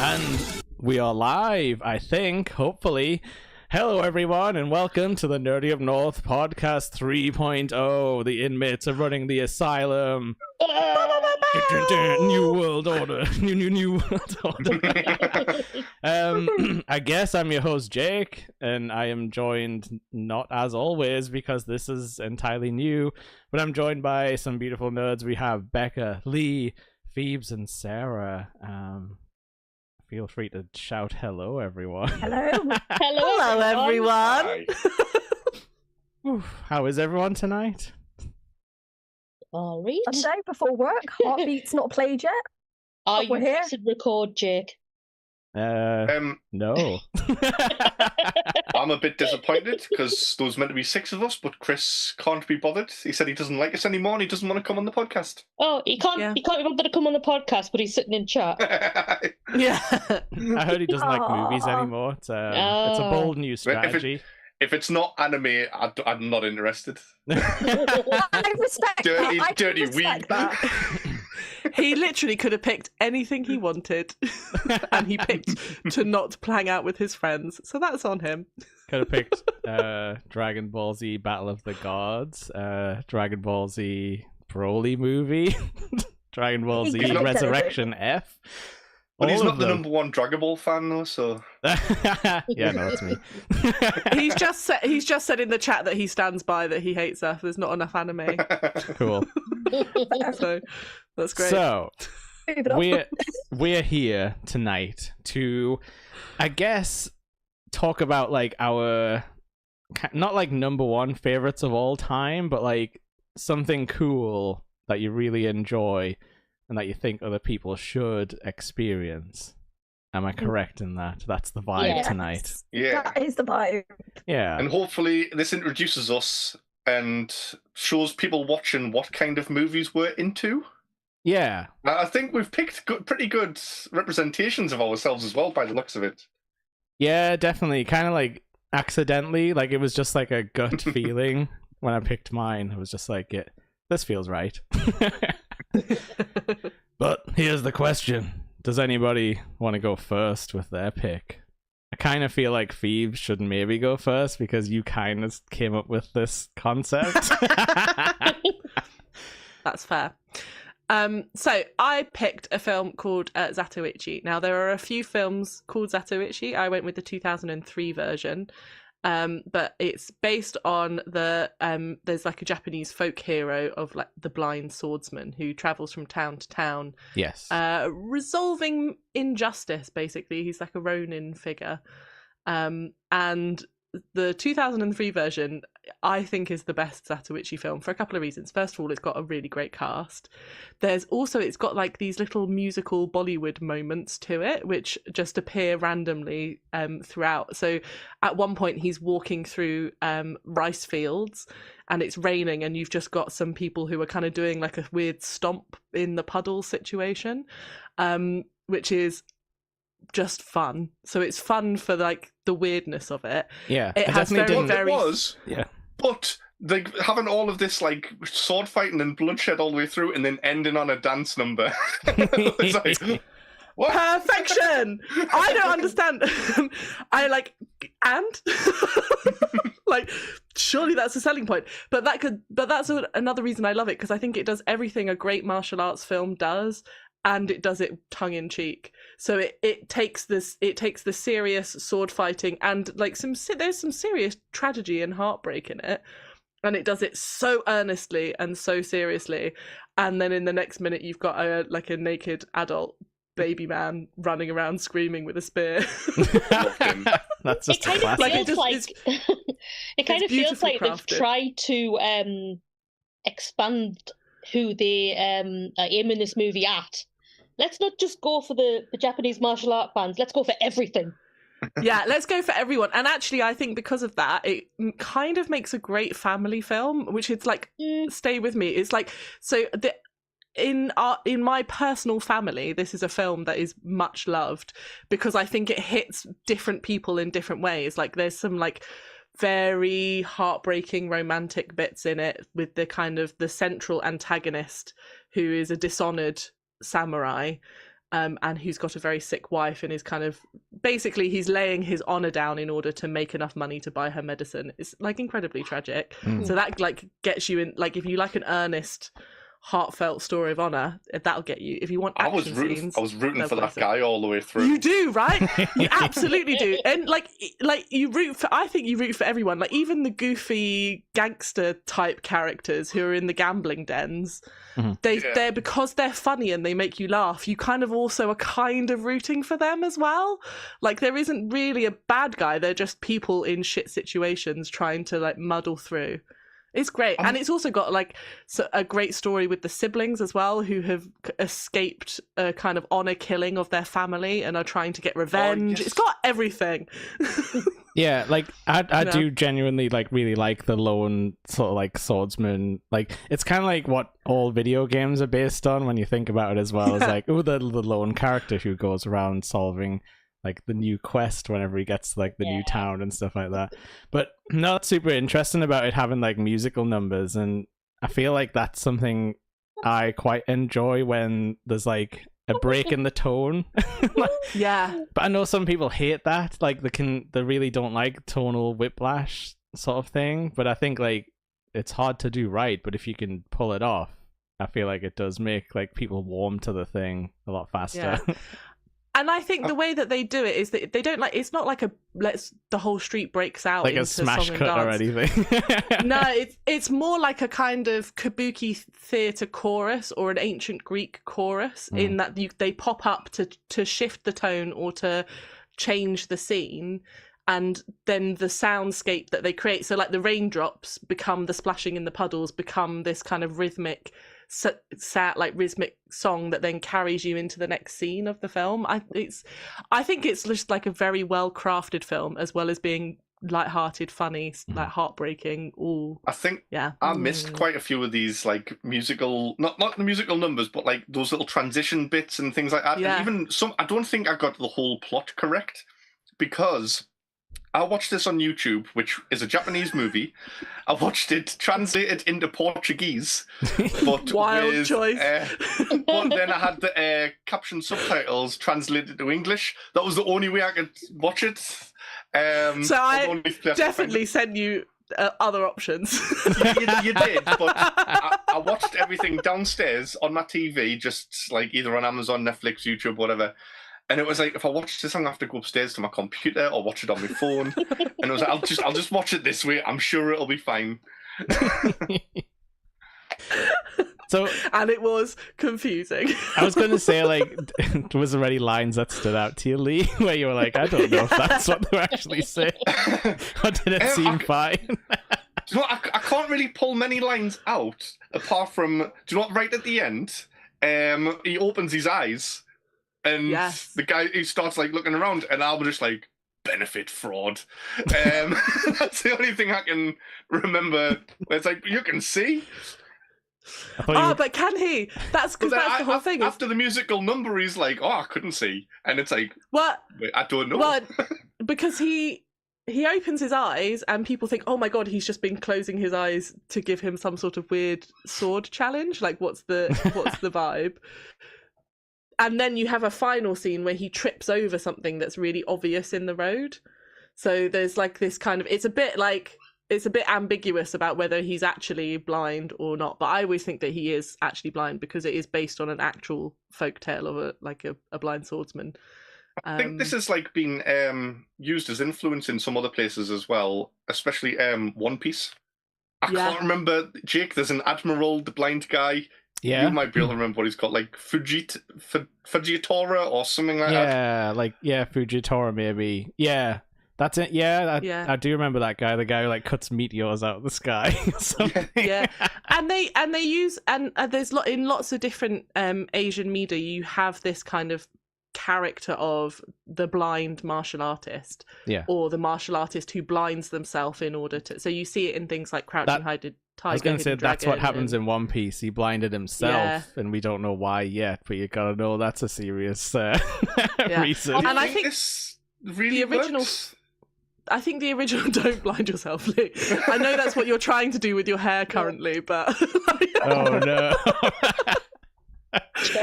And we are live, I think, hopefully. Hello, everyone, and welcome to the Nerdy Up North Podcast 3.0. The inmates are running the asylum. New world order. New world order. I guess I'm your host, Jake, and I am joined, not as always, because this is entirely new, but I'm joined by some beautiful nerds. We have Becca, Lee, Phoebes, and Sarah. Feel free to shout hello, everyone. Hello. Hello, everyone. How is everyone tonight? All right. Sunday before work. Heartbeat's not played yet. Are you we're here. pressing record, Jake? No. I'm a bit disappointed because there was meant to be 6 of us, but Chris can't be bothered. He said he doesn't like us anymore and he doesn't want to come on the podcast. Oh, he can't. Yeah. He can't be bothered to come on the podcast, but he's sitting in chat. Yeah. I heard he doesn't like movies anymore. It's a bold new strategy. If it's not anime, I'm not interested. I respect Dirty, that. dirty respect weed. that. He literally could have picked anything he wanted, and he picked to not hang out with his friends. So that's on him. Could have picked Dragon Ball Z Battle of the Gods, Dragon Ball Z Broly movie, Dragon Ball Z He's not Resurrection F. But he's All not of the them. #1 Dragon Ball fan though, so Yeah, no, that's me. He's just said in the chat that he stands by that he hates us. There's not enough anime, Cool. so that's great. So Move it on. we're here tonight to, I guess, talk about like our not like #1 favorites of all time, but like something cool that you really enjoy and that you think other people should experience. Am I correct in that? That's the vibe Yeah. tonight. Yeah. That is the vibe. Yeah. And hopefully this introduces us and shows people watching what kind of movies we're into. Yeah. I think we've picked pretty good representations of ourselves as well, by the looks of it. Yeah, definitely. Kind of like accidentally, like it was just like a gut feeling when I picked mine. It was just like, yeah, this feels right. But here's the question. Does anybody want to go first with their pick? I kind of feel like Phoebe should maybe go first because you kind of came up with this concept. That's fair. So I picked a film called Zatoichi. Now, there are a few films called Zatoichi. I went with the 2003 version. But it's based on there's like a Japanese folk hero of like the blind swordsman who travels from town to town, Yes. resolving injustice. Basically, he's like a Ronin figure, and the 2003 version I think is the best Zatoichi film for a couple of reasons. First of all, it's got a really great cast. It's got like these little musical Bollywood moments to it, which just appear randomly throughout. So at one point he's walking through rice fields and it's raining and you've just got some people who are kind of doing like a weird stomp in the puddle situation, which is just fun. So it's fun for like the weirdness of it. Yeah. It has very, Well, very... it was. Yeah. But they having all of this like sword fighting and bloodshed all the way through, and then ending on a dance number. It's like, what? Perfection. I don't understand. I like, and like, surely that's a selling point. But that's another reason I love it, because I think it does everything a great martial arts film does, and it does it tongue in cheek. So it takes the serious sword fighting and like there's some serious tragedy and heartbreak in it, and it does it so earnestly and so seriously. And then in the next minute you've got a naked adult baby man running around screaming with a spear. That's just it a kind classic. of feels like it kind of feels like they've tried to expand who they are aiming this movie at. Let's not just go for the Japanese martial art fans. Let's go for everything. Yeah, let's go for everyone. And actually, I think because of that, it kind of makes a great family film, which it's like, stay with me. It's like, so in my personal family, this is a film that is much loved because I think it hits different people in different ways. Like there's some like very heartbreaking romantic bits in it with the kind of the central antagonist who is a dishonored samurai, and who's got a very sick wife and is kind of basically he's laying his honor down in order to make enough money to buy her medicine. It's like incredibly tragic. So that like gets you in, like if you like an earnest heartfelt story of honor, that'll get you. If you want action scenes, I was rooting for that guy all the way through. You do, right? You absolutely do. And like you root for, I think you root for everyone, like even the goofy gangster type characters who are in the gambling dens. They're because they're funny and they make you laugh, you kind of also are kind of rooting for them as well. Like there isn't really a bad guy, they're just people in shit situations trying to like muddle through. It's great. And it's also got like a great story with the siblings as well, who have escaped a kind of honor killing of their family and are trying to get revenge. Yes. It's got everything. Yeah, like I do genuinely like really like the lone sort of like swordsman. Like it's kind of like what all video games are based on when you think about it as well. As like, oh, the lone character who goes around solving like the new quest whenever he gets to like the new town and stuff like that. But not super interesting about it having like musical numbers, and I feel like that's something I quite enjoy when there's like a break in the tone. Yeah. But I know some people hate that, like they really don't like tonal whiplash sort of thing, but I think like it's hard to do right, but if you can pull it off, I feel like it does make like people warm to the thing a lot faster. Yeah. And I think the way that they do it is that they don't like, it's not like a the whole street breaks out like into a smash song and cut or dance. anything. No, it's more like a kind of kabuki theatre chorus or an ancient Greek chorus, in that they pop up to shift the tone or to change the scene, and then the soundscape that they create, so like the raindrops become the splashing in the puddles, become this kind of rhythmic sad, like rhythmic song that then carries you into the next scene of the film. I think it's just like a very well crafted film, as well as being light-hearted, funny, like heartbreaking. All I think I missed quite a few of these like musical, not the musical numbers, but like those little transition bits and things like that. Yeah. And even some, I don't think I got the whole plot correct, because I watched this on YouTube, which is a Japanese movie. I watched it translated into Portuguese, but wild choice. But then I had the caption subtitles translated to English. That was the only way I could watch it. So I definitely sent you other options. You did, but I watched everything downstairs on my TV, just like either on Amazon, Netflix, YouTube, whatever. And it was like, if I watch this, I'm gonna have to go upstairs to my computer or watch it on my phone. And it was like, I'll just watch it this way. I'm sure it'll be fine. So, and it was confusing. I was going to say, like, was there any lines that stood out to you, Lee, where you were like, I don't know if that's what they were actually saying, or did it seem fine? Do you know what? I can't really pull many lines out, apart from, do you know what, right at the end, he opens his eyes, and the guy, he starts, like, looking around, and I was just like, benefit fraud. That's the only thing I can remember, where it's like, you can see. But can he? That's because that's the whole thing. After the musical number, he's like, "Oh, I couldn't see," and it's like, "What? Wait, I don't know." Well, because he opens his eyes, and people think, "Oh my god, he's just been closing his eyes to give him some sort of weird sword challenge." Like, what's the vibe? And then you have a final scene where he trips over something that's really obvious in the road. So there's like this kind of, it's a bit ambiguous about whether he's actually blind or not. But I always think that he is actually blind, because it is based on an actual folktale of a blind swordsman. I think this has like been used as influence in some other places as well, especially One Piece. I can't remember, Jake, there's an admiral, the blind guy. Yeah. You might be able to remember what he's called, like Fujitora or something like that. Fujitora maybe. Yeah. That's it. Yeah, I do remember that guy. The guy who like cuts meteors out of the sky. Yeah, and they use there's in lots of different Asian media, you have this kind of character of the blind martial artist, or the martial artist who blinds themselves in order to. So you see it in things like Crouching Tiger. I was going to say that's what happens in One Piece. He blinded himself, and we don't know why yet. But you gotta know that's a serious reason. And I think really the original. Works? I think the original don't blind yourself, Lee. I know that's what you're trying to do with your hair currently, but oh no.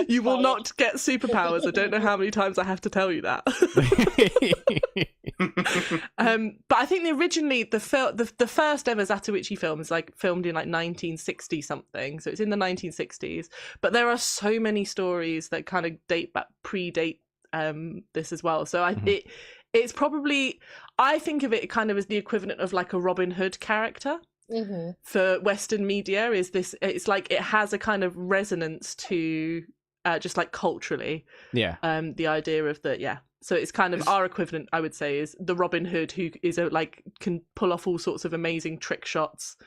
You will not get superpowers. I don't know how many times I have to tell you that. But I think the first ever Zatoichi film is like filmed in like 1960 something, so it's in the 1960s. But there are so many stories that kind of predate this as well. So it's probably, I think of it kind of as the equivalent of like a Robin Hood character. Mm-hmm. For Western media, it's like it has a kind of resonance to just like culturally, the idea of so it's kind of our equivalent, I would say, is the Robin Hood who is can pull off all sorts of amazing trick shots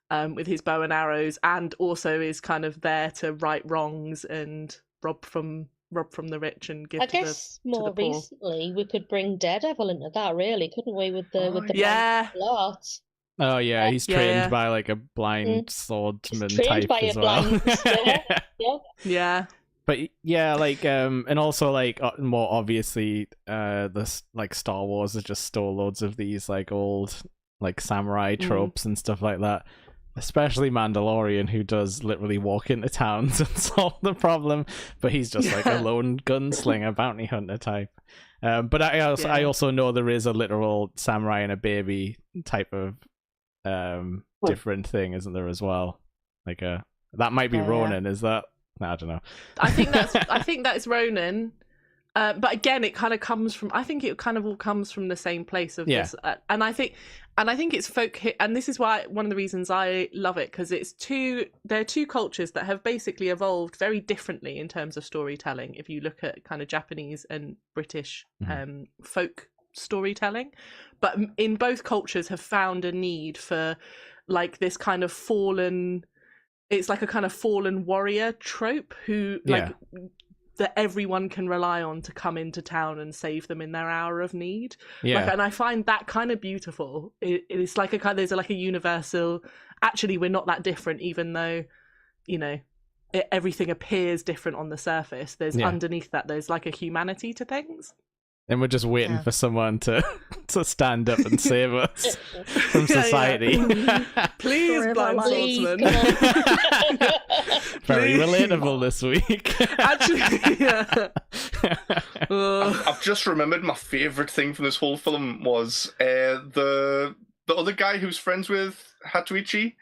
with his bow and arrows, and also is kind of there to right wrongs and rob from the rich and give. I guess more recently we could bring Daredevil into that, really, couldn't we? With the martial arts. Oh yeah, he's trained by like a blind swordsman type as well. Yeah. But yeah, like and also like more obviously, this like Star Wars has just stole loads of these like old like samurai tropes and stuff like that. Especially Mandalorian, who does literally walk into towns and solve the problem, but he's just like a lone gunslinger, bounty hunter type. But I also know there is a literal samurai and a baby type of different thing, isn't there, as well? Like that might be Ronin. Is that? No, I don't know. I think that's Ronin. But again, it kind of comes from. I think it kind of all comes from the same place of this, and I think it's folk. And this is why one of the reasons I love it, because they're two cultures that have basically evolved very differently in terms of storytelling. If you look at kind of Japanese and British folk storytelling, but in both cultures have found a need for like this kind of fallen it's like a kind of fallen warrior trope who like that everyone can rely on to come into town and save them in their hour of need. Like, and I find that kind of beautiful. It's like there's like a universal, actually we're not that different, even though, you know, everything appears different on the surface. There's underneath that, there's like a humanity to things. And we're just waiting for someone to stand up and save us from society. Please, blind swordsman. Very relatable this week. Actually, I've just remembered my favourite thing from this whole film was the other guy who's friends with Hatoichi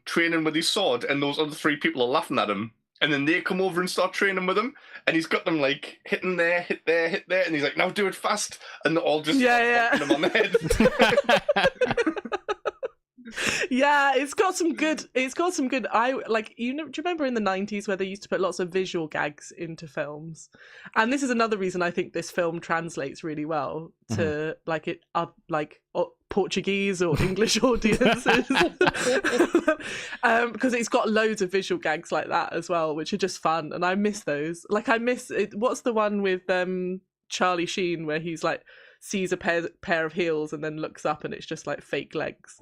training with his sword, and those other 3 people are laughing at him. And then they come over and start training with him, and he's got them like hitting there, hit there, hit there, and he's like, "Now do it fast," and they're all just hitting him on the head. Yeah, it's got some good. I like, you know. Do you remember in the 90s where they used to put lots of visual gags into films? And this is another reason I think this film translates really well to Portuguese or English audiences, because it's got loads of visual gags like that as well, which are just fun, and I miss those. Like, I miss it. What's the one with Charlie Sheen where he's like sees a pair of heels and then looks up and it's just like fake legs?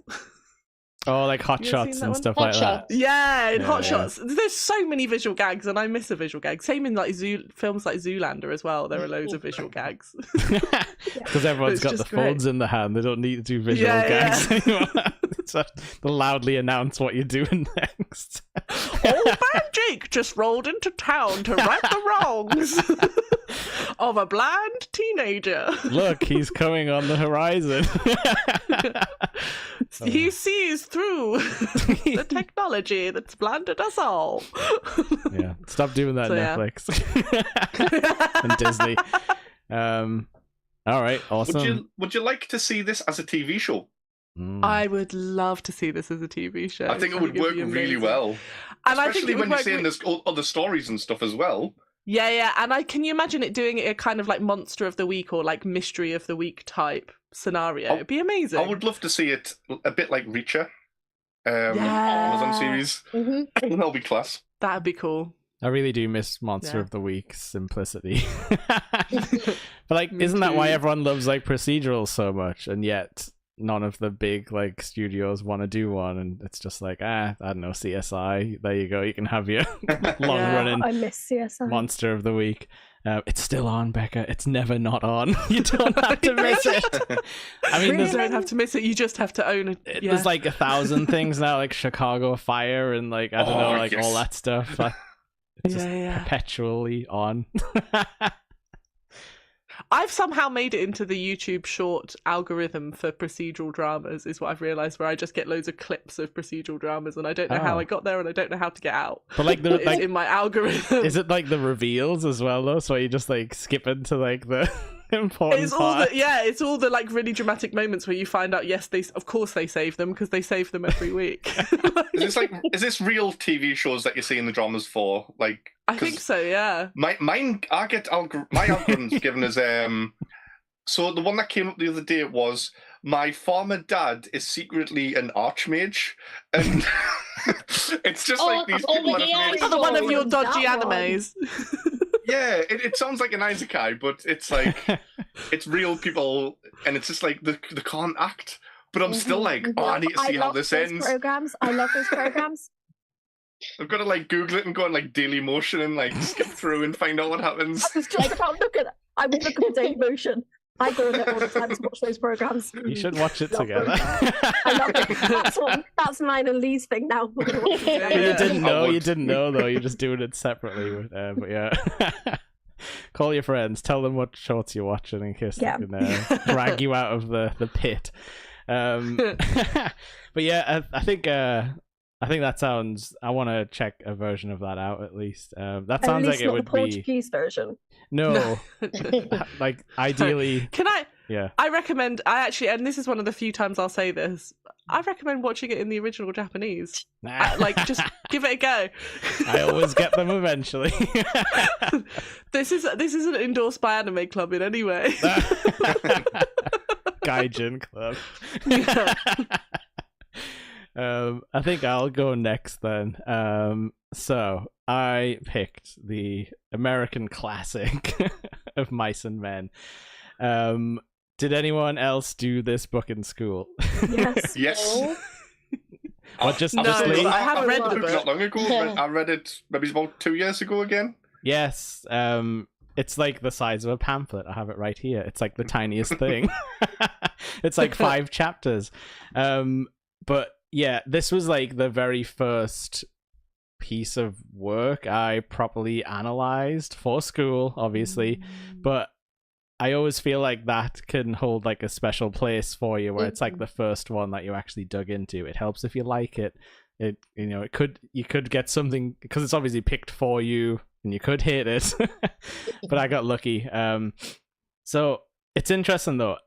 Oh, like Hot Shots and stuff like that. Yeah, in Hot Shots. There's so many visual gags, and I miss a visual gag. Same in like films like Zoolander as well. There are loads of visual gags. Because everyone's got the phones in the hand. They don't need to do visual gags anymore. So they'll loudly announce what you're doing next. Old man Jake just rolled into town to right the wrongs of a blind teenager. Look, he's coming on the horizon. He sees through the technology that's blinded us all. Yeah, stop doing that, Netflix and Disney. All right, awesome. Would you like to see this as a TV show? I would love to see this as a TV show. I think it would work really well, and especially I think when you're saying there's other stories and stuff as well. Yeah, and can you imagine it doing a kind of like Monster of the Week or like Mystery of the Week type scenario? It'd be amazing. I would love to see it a bit like Reacher, Amazon series. That'll be class. That'd be cool. I really do miss Monster of the Week simplicity. But like, isn't that why everyone loves like procedurals so much? And yet none of the big like studios want to do one, and it's just like, I don't know, CSI. There you go. You can have your long running I miss CSI. Monster of the Week. It's still on, Becca. It's never not on. You don't have to miss it. I mean, you don't have to miss it. You just have to own it. There's like 1,000 things now, like Chicago Fire and like I don't know, like all that stuff. Like, it's just perpetually on. I've somehow made it into the YouTube short algorithm for procedural dramas, is what I've realised, where I just get loads of clips of procedural dramas, and I don't know how I got there, and I don't know how to get out. But like it's in my algorithm. Is it like the reveals as well, though? So you just like skip into like the important part? It's all the like really dramatic moments where you find out, yes, of course they save them, because they save them every week. Is this real TV shows that you're seeing the dramas for? Like, I think so, yeah. My algorithm's given us so the one that came up the other day was my farmer dad is secretly an archmage, and it's just like these people that have made another one of your dodgy animes. Yeah, it sounds like an isekai, but it's like it's real people, and it's just like they can't act. But I'm still like, I need to see how this ends. I love those programs. I've got to like Google it and go on like Daily Motion and like skip through and find out what happens. I was just about to look at it. I was looking at Daily Motion. I go there all the time to watch those programs. You should watch it together. I love it. That's mine and Lee's thing now. You didn't know though. You're just doing it separately. But yeah. Call your friends. Tell them what shorts you're watching in case they can drag you out of the pit. But yeah, I think that sounds. I want to check a version of that out at least. That sounds like it would be the Portuguese version. No, like ideally. Can I? Yeah. I recommend. And this is one of the few times I'll say this. I recommend watching it in the original Japanese. Just give it a go. I always get them eventually. This isn't endorsed by Anime Club in any way. Gaijin Club. I think I'll go next then. So I picked the American classic of Mice and Men. Did anyone else do this book in school? Yes. Yes. What, just No, Lee? I haven't read the Not book. long ago. I read it maybe about 2 years ago again. Yes. It's like the size of a pamphlet. I have it right here. It's like the tiniest thing. It's like 5 chapters. But yeah, this was like the very first piece of work I properly analyzed for school, obviously. But I always feel like that can hold like a special place for you, where it's like the first one that you actually dug into. It helps if you like it. You could get something, because it's obviously picked for you, and you could hate it. But I got lucky. So it's interesting though.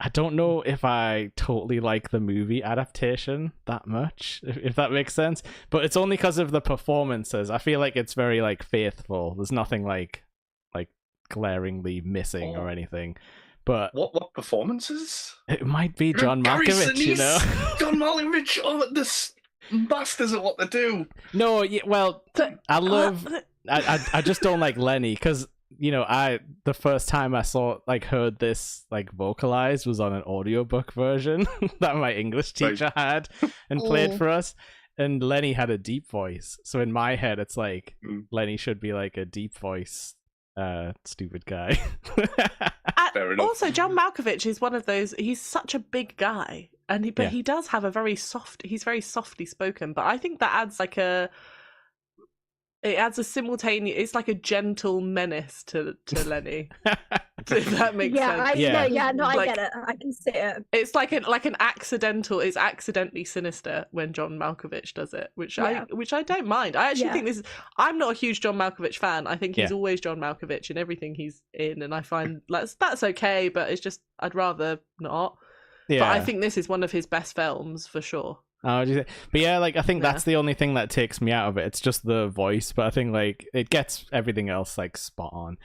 I don't know if I totally like the movie adaptation that much, if that makes sense. But it's only because of the performances. I feel like it's very like faithful. There's nothing like glaringly missing or anything. But what performances? it might be John Malkovich, you know. John Malkovich. Oh, this masters at what they do. No, well, I love. I just don't like Lenny, because the first time I heard this like vocalized was on an audiobook version that my English teacher had and played for us. And Lenny had a deep voice, so in my head it's like Lenny should be like a deep voice stupid guy. Also, John Malkovich is one of those. He's such a big guy, but he does have a very soft. He's very softly spoken, but I think that adds like a. It adds a simultaneous. It's like a gentle menace to Lenny. If that makes sense. I get it. I can see it. It's like an accidental. It's accidentally sinister when John Malkovich does it, which I don't mind. I actually think this is. I'm not a huge John Malkovich fan. I think he's always John Malkovich in everything he's in, and I find that's okay. But it's just I'd rather not. Yeah. But I think this is one of his best films for sure. Oh, do you think? But yeah, like I think that's the only thing that takes me out of it. It's just the voice, but I think like it gets everything else like spot on.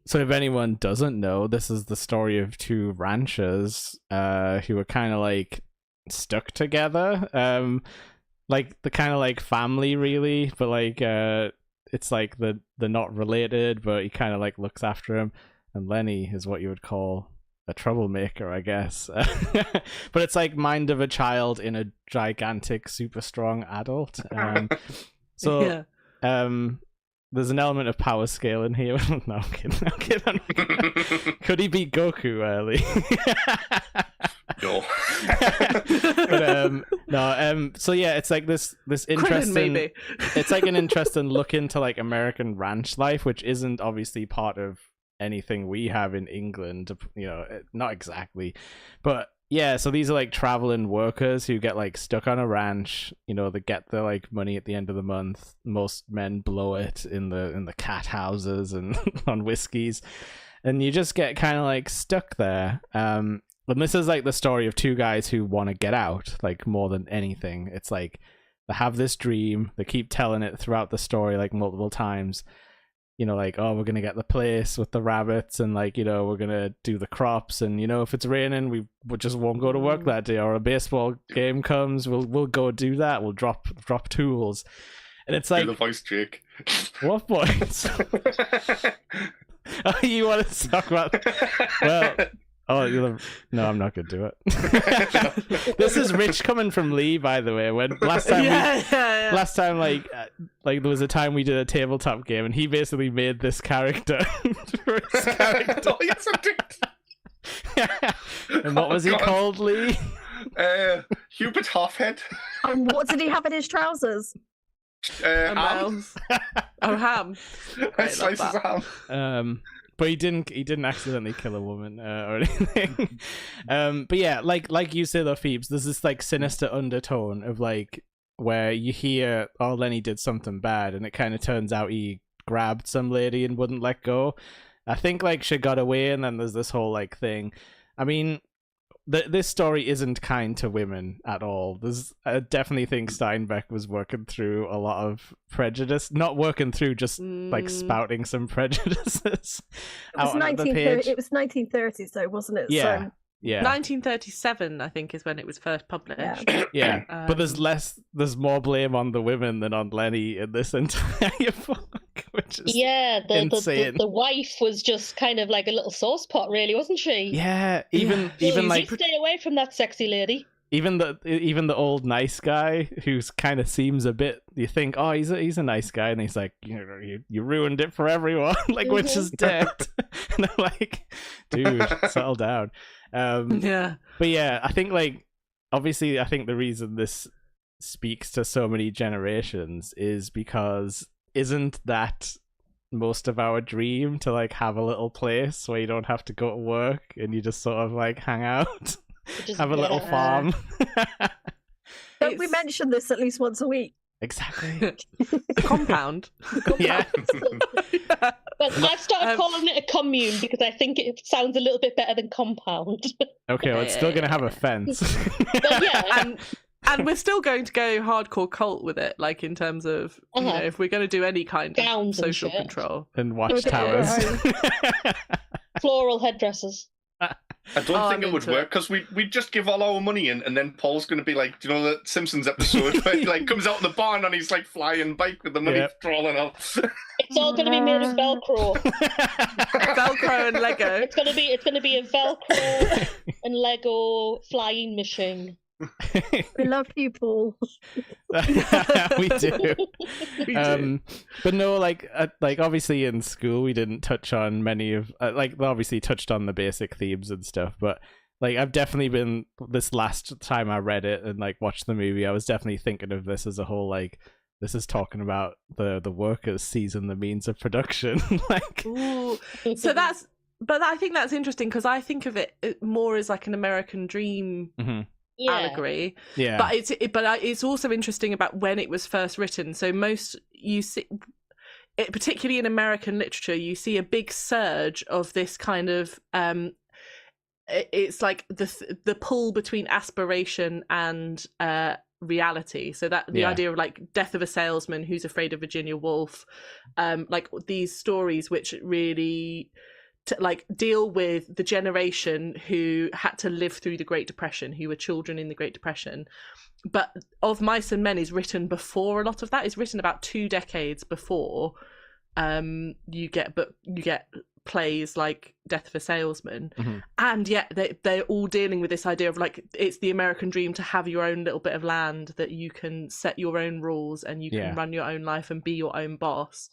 So if anyone doesn't know, this is the story of 2 ranchers who are kind of like stuck together, like the kind of like family really, but like it's like they're not related, but he kind of like looks after him, and Lenny is what you would call a troublemaker, I guess. But it's like mind of a child in a gigantic, super strong adult. There's an element of power scale in here. No, I'm kidding. Could he beat Goku early? No. But, so yeah, it's like this interesting. Maybe. It's like an interesting look into like American ranch life, which isn't obviously part of anything we have in England, not exactly, but yeah, so these are like traveling workers who get like stuck on a ranch. They get their like money at the end of the month. Most men blow it in the cat houses and on whiskeys, and you just get kind of like stuck there. And this is like the story of 2 guys who want to get out, like more than anything. It's like they have this dream, they keep telling it throughout the story like multiple times. Like, oh, we're gonna get the place with the rabbits, and like, we're gonna do the crops, and if it's raining, we just won't go to work that day, or a baseball game comes, we'll go do that. We'll drop tools, and it's like do the voice, Jake. What voice? Oh, you want to talk about? Well. Oh, no, I'm not gonna do it. This is rich coming from Lee, by the way. When last time, like there was a time we did a tabletop game, and he basically made this character for his character. Oh, yes, I did. And what was he called, Lee? Hubert Halfhead. And what did he have in his trousers? Ham. Ham. Slices of ham. But he didn't accidentally kill a woman or anything. But yeah, like you say though, Phoebes, there's this like sinister undertone of like where you hear, oh, Lenny did something bad, and it kind of turns out he grabbed some lady and wouldn't let go. I think like she got away, and then there's this whole like thing. I mean, this story isn't kind to women at all. I definitely think Steinbeck was working through a lot of prejudice. Not working through, just like spouting some prejudices out on the page. It was 1930s though, wasn't it? Yeah. So Yeah. 1937, I think, is when it was first published. Yeah. But there's more blame on the women than on Lenny in this entire book, which is insane. The wife was just kind of like a little sauce pot, really, wasn't she? Yeah, even like, you stay away from that sexy lady. Even the old nice guy who's kind of seems a bit. You think, oh, he's a nice guy, and he's like, you ruined it for everyone. Like, which is dead. And I'm like, dude, settle down. Yeah. But yeah, I think like obviously, I think the reason this speaks to so many generations is because isn't that most of our dream to like have a little place where you don't have to go to work and you just sort of like hang out? Have a little farm. Don't we mention this at least once a week? Exactly. Compound. Yeah. But I've started calling it a commune because I think it sounds a little bit better than compound. Okay, well, it's still going to have a fence. But yeah. And we're still going to go hardcore cult with it, like in terms of, if we're going to do any kind Gowns of social control. And watchtowers. Floral headdresses. I don't think it would work because we'd just give all our money in, and then Paul's going to be like, do you know the Simpsons episode where he like comes out in the barn and he's like flying bike with the money crawling out? It's all going to be made of Velcro. Velcro and Lego. It's going to be a Velcro and Lego flying machine. We love you, Paul. We do. But no, like obviously in school we didn't touch on many of like obviously touched on the basic themes and stuff, but like I've definitely been, this last time I read it and like watched the movie, I was definitely thinking of this as a whole, like this is talking about the workers seizing the means of production. Like, ooh. But I think that's interesting because I think of it more as like an American dream. Mm-hmm. allegory. Yeah. But it's also interesting about when it was first written. So most you see, particularly in American literature, you see a big surge of this kind of it's like the pull between aspiration and reality. So that the idea of like Death of a Salesman, Who's Afraid of Virginia Woolf, like these stories which really to like deal with the generation who had to live through the Great Depression, who were children in the Great Depression. But Of Mice and Men is written before a lot of that. It's written about 2 decades before you get plays like Death of a Salesman. Mm-hmm. And yet they're all dealing with this idea of like it's the American dream to have your own little bit of land that you can set your own rules and you can run your own life and be your own boss.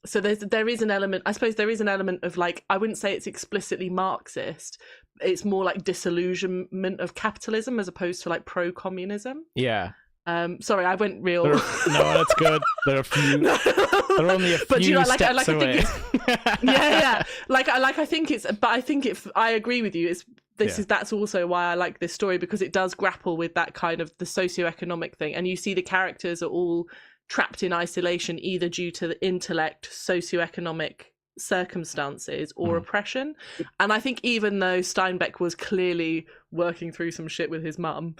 So there is an element, I suppose there is an element of like, I wouldn't say it's explicitly Marxist, it's more like disillusionment of capitalism as opposed to like pro-communism. Yeah. Sorry, I went real. No, that's good. There are only a few but you know, like, steps away. I think yeah. I think it's, but I think I agree with you. That's also why I like this story, because it does grapple with that kind of the socioeconomic thing, and you see the characters are all trapped in isolation either due to the intellect, socioeconomic circumstances, or oppression. And I think even though Steinbeck was clearly working through some shit with his mum,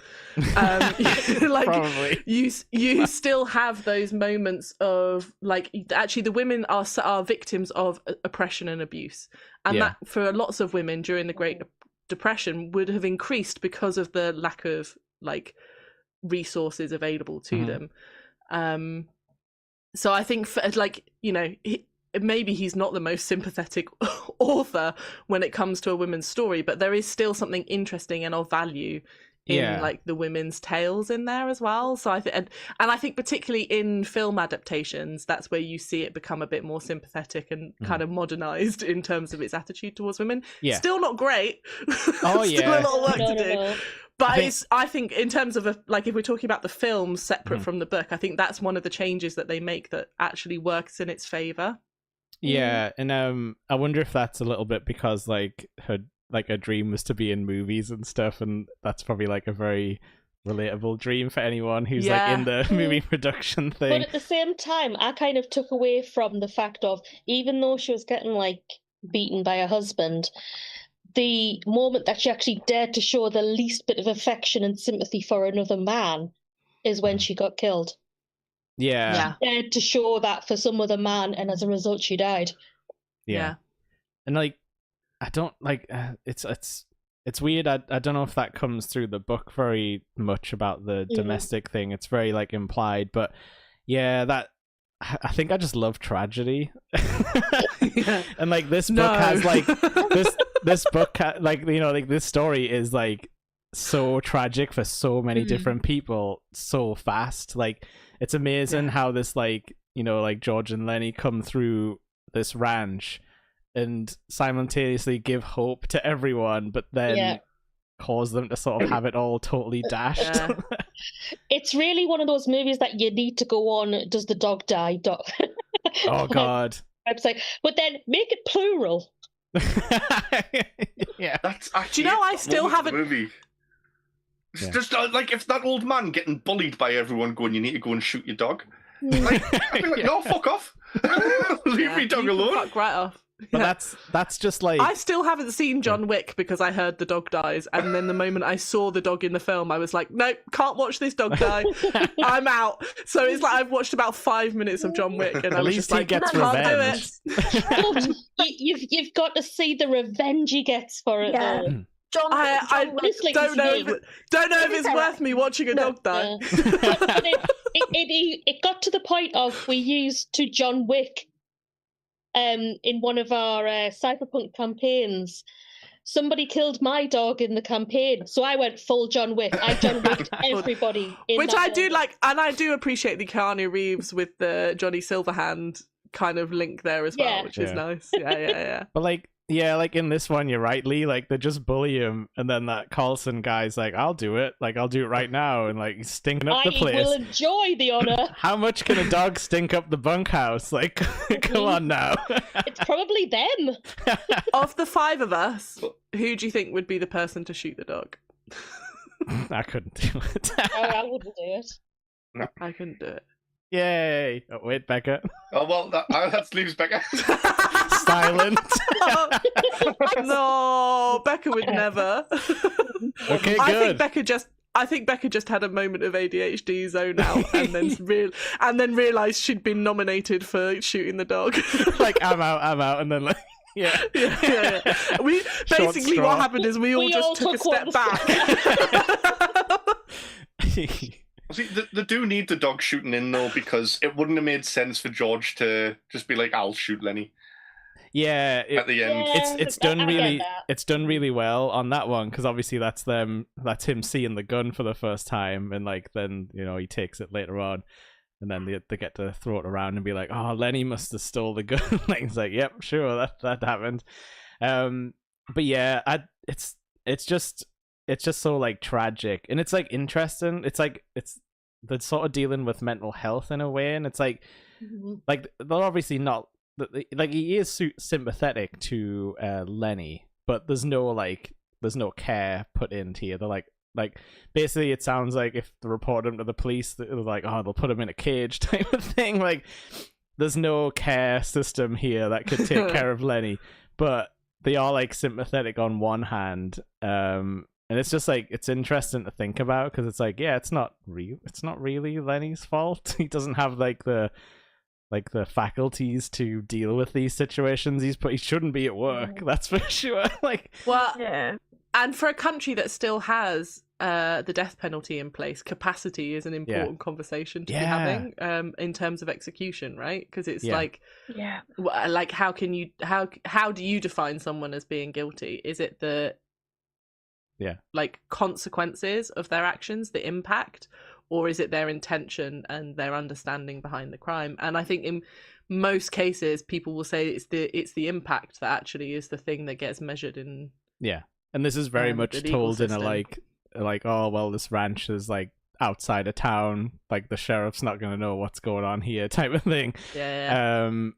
like probably you still have those moments of like, actually the women are victims of oppression and abuse, and that for lots of women during the Great Depression would have increased because of the lack of like resources available to them. So I think like, you know, maybe he's not the most sympathetic author when it comes to a women's story, but there is still something interesting and of value in like the women's tales in there as well. So I think, and I think particularly in film adaptations, that's where you see it become a bit more sympathetic and kind of modernized in terms of its attitude towards women. Still not great. Oh Still a lot of work to do. No. But I think in terms of like if we're talking about the film separate from the book, I think that's one of the changes that they make that actually works in its favor. Yeah, and I wonder if that's a little bit because like her dream was to be in movies and stuff, and that's probably like a very relatable dream for anyone who's like in the movie production thing. But at the same time, I kind of took away from the fact of, even though she was getting like beaten by her husband, the moment that she actually dared to show the least bit of affection and sympathy for another man is when she got killed. Yeah. She dared to show that for some other man, and as a result, she died. Yeah. And like, I don't like it's it's weird. I don't know if that comes through the book very much about the domestic thing. It's very like implied, but yeah, that I think I just love tragedy. And like this book has like this book like, you know, like this story is like so tragic for so many different people so fast. Like it's amazing how this, like, you know, like George and Lenny come through this ranch and simultaneously give hope to everyone, but then cause them to sort of have it all totally dashed. It's really one of those movies that you need to go on, does the dog die? Oh God. Website, but then make it plural. Yeah, that's actually. Do you know I still haven't? Movie. It's just like if that old man getting bullied by everyone, going, "You need to go and shoot your dog." Like, I'd be like, "No, fuck off, leave me dog alone." Fuck right off. But that's just like, I still haven't seen John Wick because I heard the dog dies, and then the moment I saw the dog in the film, I was like, nope, can't watch this dog die. I'm out. So it's like I've watched about 5 minutes of John Wick, and I was just like, gets revenge. You've got to see the revenge he gets for it. Yeah. Though. John Wick, don't know if it's worth me watching a dog die. But it got to the point of we used to John Wick. In one of our cyberpunk campaigns, somebody killed my dog in the campaign, so I went full John Wick. I John Wicked everybody. Which I do like, and I do appreciate the Keanu Reeves with the Johnny Silverhand kind of link there as well, which is nice. Yeah. But like, yeah, like in this one, you're right, Lee. Like they just bully him, and then that Carlson guy's like, "I'll do it. Like I'll do it right now," and like he's stinking up the place. I will enjoy the honor. How much can a dog stink up the bunkhouse? Like, come on now. It's probably them. Of the 5 of us, who do you think would be the person to shoot the dog? I couldn't do it. I wouldn't do it. No. I couldn't do it. Yay! Oh, wait, Becca. Oh well, that leaves Becca. Silent. No, Becca would never. Okay, good. I think Becca just had a moment of ADHD zone out, and then realised she'd been nominated for shooting the dog. Like I'm out, and then like. Yeah. We basically what happened is we all just took a step back. See, they do need the dog shooting in though, because it wouldn't have made sense for George to just be like, "I'll shoot Lenny." Yeah, at the end, it's done really. It's done really well on that one, because obviously that's him seeing the gun for the first time, and like then, you know, he takes it later on, and then they get to throw it around and be like, "Oh, Lenny must have stole the gun." Like it's like, "Yep, sure, that happened." But yeah, it's just so like tragic, and it's like interesting. It's like they're sort of dealing with mental health in a way, and it's like like they're obviously not like, he is sympathetic to Lenny, but there's no care put into here. They're like basically it sounds like if they report him to the police, they're like, "Oh, they'll put him in a cage," type of thing. Like there's no care system here that could take care of Lenny, but they are like sympathetic on one hand. And it's just like, it's interesting to think about, because it's like, yeah, it's not really Lenny's fault. He doesn't have like the faculties to deal with these situations. He shouldn't be at work, that's for sure. Like, well, yeah. And for a country that still has the death penalty in place, capacity is an important conversation to be having in terms of execution, right? Because it's like how do you define someone as being guilty? Is it the like consequences of their actions, the impact, or is it their intention and their understanding behind the crime? And I think in most cases people will say it's the impact that actually is the thing that gets measured in. And this is very much told in a like, oh well, this ranch is like outside of town, like the sheriff's not gonna know what's going on here, type of thing. And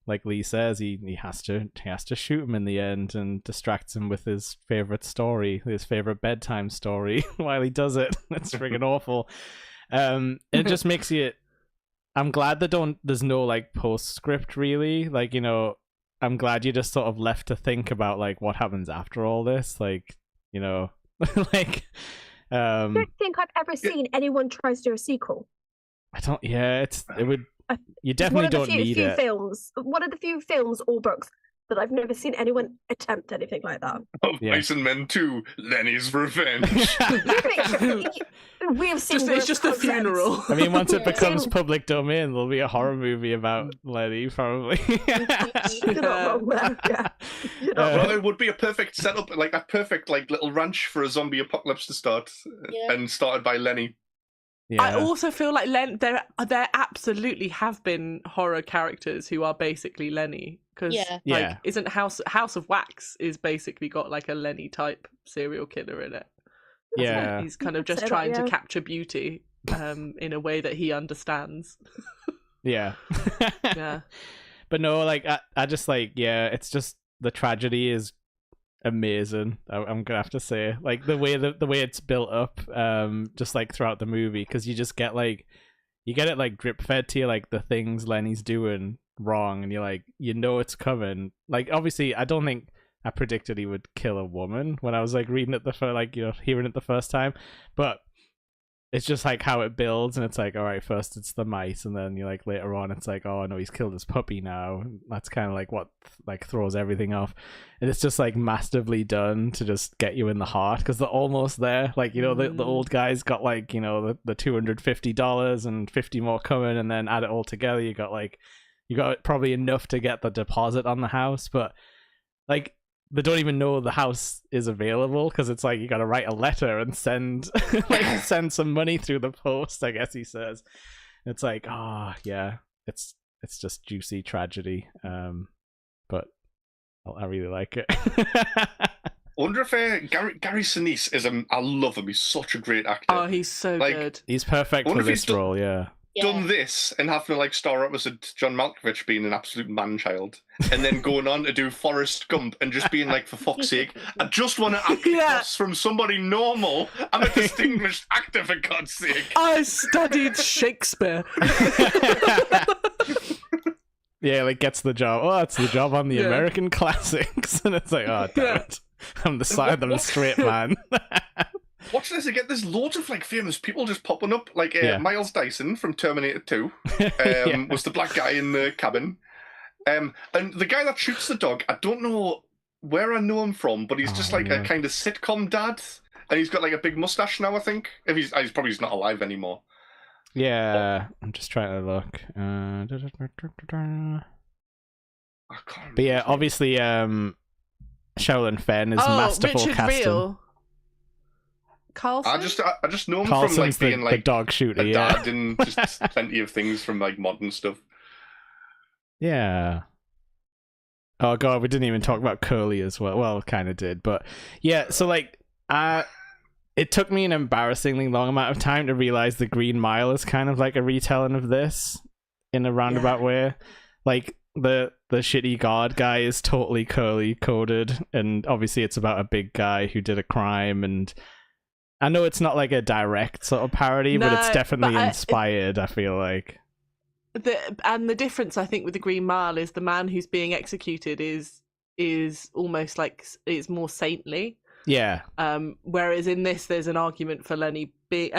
like Lee says, he has to shoot him in the end and distracts him with his favorite story, his favorite bedtime story, while he does it. It's friggin' awful. It just makes you. I'm glad there's no like postscript really. Like, you know, I'm glad you're just sort of left to think about like what happens after all this. Like, you know, like. I don't think I've ever seen anyone try to do a sequel. I don't. Yeah, it would. You definitely don't need it. One of the few films or books but I've never seen anyone attempt anything like that. Of Mice and Men 2, Lenny's Revenge. We have seen it's just a funeral. I mean, once it becomes public domain, there'll be a horror movie about Lenny, probably. You're not wrong there. Yeah. Well, it would be a perfect setup, like a perfect little ranch for a zombie apocalypse to start, and started by Lenny. Yeah. I also feel like there absolutely have been horror characters who are basically Lenny, because isn't House of Wax is basically got like a Lenny type serial killer in it. Yeah, he's kind of just trying to capture beauty in a way that he understands. Yeah. Yeah. But no, like I just like, it's just the tragedy is amazing. I'm gonna have to say, like the way it's built up, just like throughout the movie, because you just get you get it like drip fed to you, like the things Lenny's doing wrong, and you're like, it's coming. Like obviously, I don't think I predicted he would kill a woman when I was like reading it hearing it the first time, but it's just like how it builds, and it's like, all right, first it's the mice, and then you're like later on it's like, oh no, he's killed his puppy now. That's kind of like what like throws everything off, and it's just like masterfully done to just get you in the heart, because they're almost there. Like the old guy's got like the $250 and 50 more coming, and then add it all together, you got probably enough to get the deposit on the house, but like they don't even know the house is available, because it's like you got to write a letter and send some money through the post, I guess he says. It's like, it's just juicy tragedy, but I really like it. I wonder if Gary Sinise I love him. He's such a great actor. Oh, he's so good. He's perfect for this role. Done this and having to star opposite John Malkovich being an absolute man-child, and then going on to do Forrest Gump and just being like, for fuck's sake, I just want to act across from somebody normal. I'm a distinguished actor, for God's sake. I studied Shakespeare. Yeah, like gets the job. Oh, that's the job on the American classics, and it's like, oh damn it, I'm the straight man. Watch this again. There's loads of famous people just popping up. Miles Dyson from Terminator 2 was the black guy in the cabin. And the guy that shoots the dog, I don't know where I know him from, but he's just a kind of sitcom dad. And he's got a big mustache now, I think. If he's probably not alive anymore. Yeah, I'm just trying to look. But yeah, obviously Sherilyn Fenn is masterful Richard casting. Reel. Carlson? I just know him Carlson's from being the dog shooter, a dad and just plenty of things from modern stuff. Yeah. Oh god, we didn't even talk about Curly as well. Well, kind of did, but yeah. So it took me an embarrassingly long amount of time to realize the Green Mile is kind of like a retelling of this in a roundabout way. Like the shitty god guy is totally Curly coded, and obviously it's about a big guy who did a crime, and I know it's not like a direct sort of parody, but it's definitely inspired, I feel like. The difference, I think, with the Green Mile is the man who's being executed is almost like it's more saintly. Yeah. Whereas in this, there's an argument for Lenny being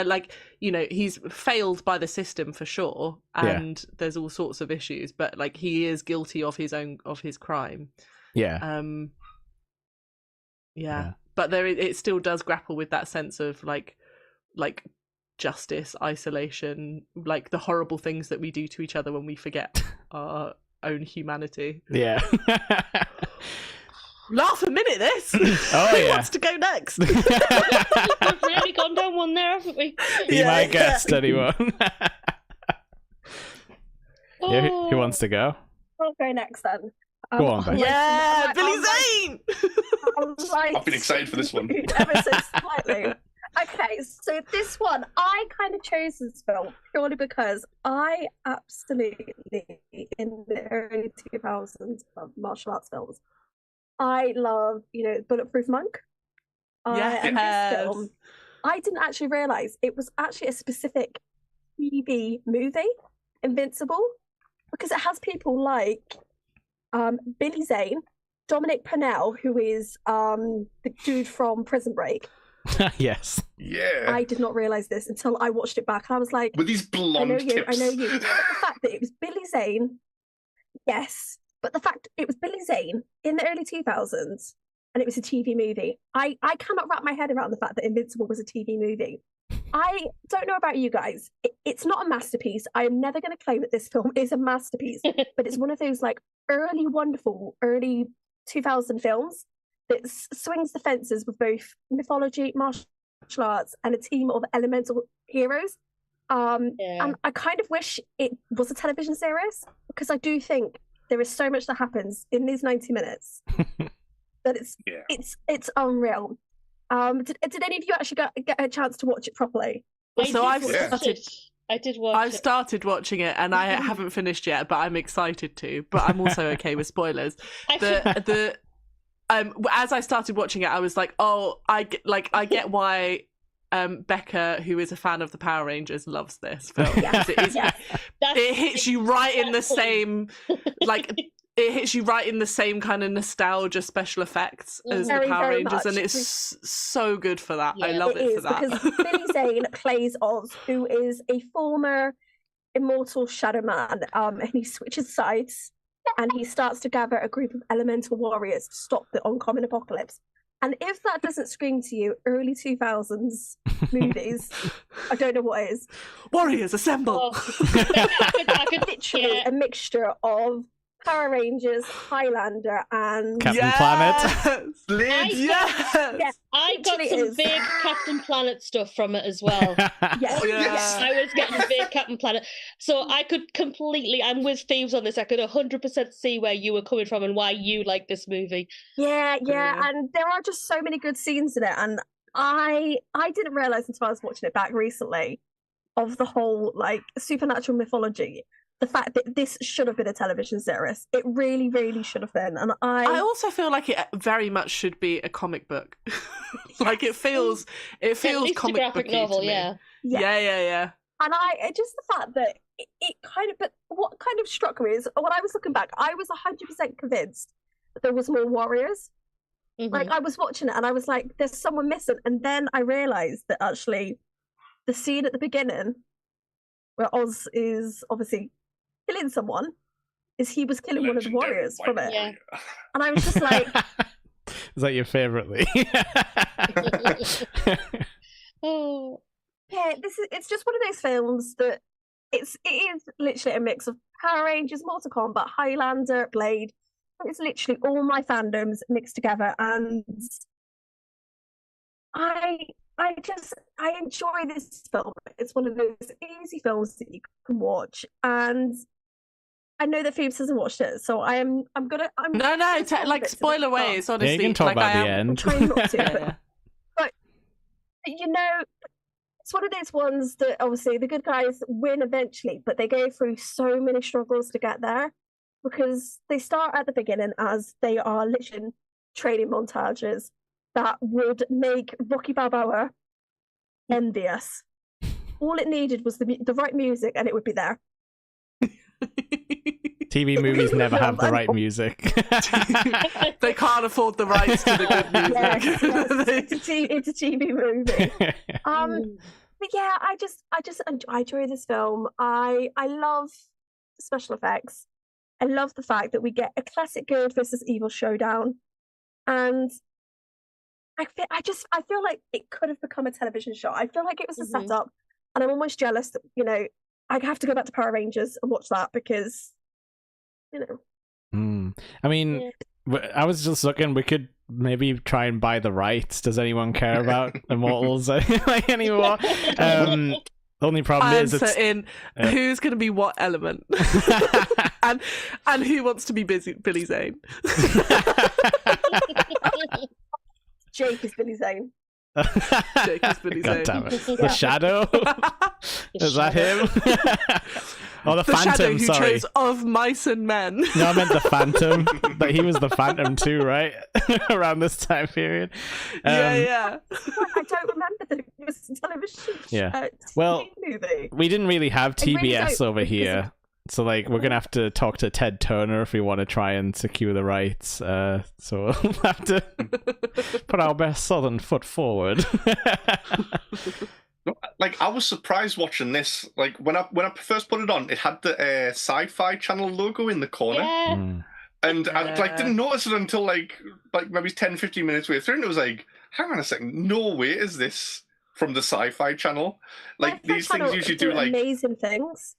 he's failed by the system for sure, and there's all sorts of issues, but he is guilty of his crime. Yeah. Yeah. But it still does grapple with that sense of like justice, isolation, the horrible things that we do to each other when we forget our own humanity. Yeah. Laugh a minute, this. Oh, Who wants to go next? We've really gone down one there, haven't we? You might guess, anyone. Who wants to go? I'll go next then. Go on, Ben. Yeah, Billy Zane! I've been excited for this one. Ever so slightly. Okay, so this one, I kind of chose this film purely because I absolutely, in the early 2000s, martial arts films, I love, Bulletproof Monk. And this film, I didn't actually realise it was actually a specific TV movie, Invincible, because it has people like Billy Zane, Dominic Purnell, who is the dude from Prison Break. Yes. Yeah. I did not realise this until I watched it back, and I was like, with these blonde tips. I know you. The fact that it was Billy Zane, yes, But the fact it was Billy Zane in the early 2000s and it was a TV movie, I cannot wrap my head around the fact that Invincible was a TV movie. I don't know about you guys. It's not a masterpiece. I am never going to claim that this film is a masterpiece, but it's one of those like early, wonderful, early 2000 films that swings the fences with both mythology, martial arts, and a team of elemental heroes. And I kind of wish it was a television series, because I do think there is so much that happens in these 90 minutes that it's unreal. Did any of you actually get a chance to watch it properly? I've started watching it, and I haven't finished yet, but I'm excited to. But I'm also okay with spoilers. As I started watching it, I was like, oh, I get why Becca, who is a fan of the Power Rangers, loves this film. It hits you right in the same it hits you right in the same kind of nostalgia special effects as the Power Rangers, and it's so good for that. I love it for that. Because Billy Zane plays Oz, who is a former immortal Shadow Man, and he switches sides and he starts to gather a group of elemental warriors to stop the oncoming apocalypse. And if that doesn't scream to you early 2000s movies, I don't know what is. Warriors, assemble! I could literally a mixture of Power Rangers, Highlander, and Captain Planet. I got some big Captain Planet stuff from it as well. I was getting big Captain Planet. So I could completely, I'm with Thieves on this, I could 100% see where you were coming from and why you like this movie. Yeah, and there are just so many good scenes in it, and I didn't realise until I was watching it back recently of the whole, like, supernatural mythology. The fact that this should have been a television series. It really, really should have been. And I also feel like it very much should be a comic book. Like it feels comic booky novel, to me. Yeah. And just the fact that it kind of, but what kind of struck me is when I was looking back, I was 100% convinced that there was more warriors. Mm-hmm. Like I was watching it and I was like, there's someone missing. And then I realised that actually the scene at the beginning where Oz is obviously killing someone is he was killing one of the warriors from it. Yeah. And I was just like, is that your favorite, Lee? Yeah, it's just one of those films that it is literally a mix of Power Rangers, Mortal Kombat, Highlander, Blade. It's literally all my fandoms mixed together, and I enjoy this film. It's one of those easy films that you can watch, and I know that Phoebes hasn't watched it, so I'm gonna. Spoil away. It's honestly, you can talk about the end. I'm trying not to, but you know, it's one of those ones that obviously the good guys win eventually, but they go through so many struggles to get there, because they start at the beginning as they are literally training montages that would make Rocky Balboa envious. All it needed was the right music, and it would be there. TV movies never have the right music. They can't afford the rights to the good music. Yes, it's a TV movie. But yeah, I enjoy this film. I love special effects. I love the fact that we get a classic good versus evil showdown, and I feel like it could have become a television show. I feel like it was a setup, and I'm almost jealous that, you know, I have to go back to Power Rangers and watch that because, you know. I mean, I was just looking. We could maybe try and buy the rights. Does anyone care about Immortals like anymore? Only problem is it's who's going to be what element, and who wants to be Billy Zane. Jake is Billy Zane. Jake is Billy Zane. God damn it. The Shadow? Is that him? Oh, the Phantom, Shadow who sorry. chose Of Mice and Men. No, I meant the Phantom. But he was the Phantom too, right? Around this time period. Yeah. I don't remember that it was a television movie. We didn't really have TBS over here. So, like, we're going to have to talk to Ted Turner if we want to try and secure the rights. So we'll have to put our best southern foot forward. Like, I was surprised watching this. Like, when I first put it on, it had the Sci-Fi Channel logo in the corner. Yeah. And I didn't notice it until like maybe 10, 15 minutes way through, and it was like, hang on a second, no way is this from the Sci-Fi Channel. Like these things usually do like amazing things.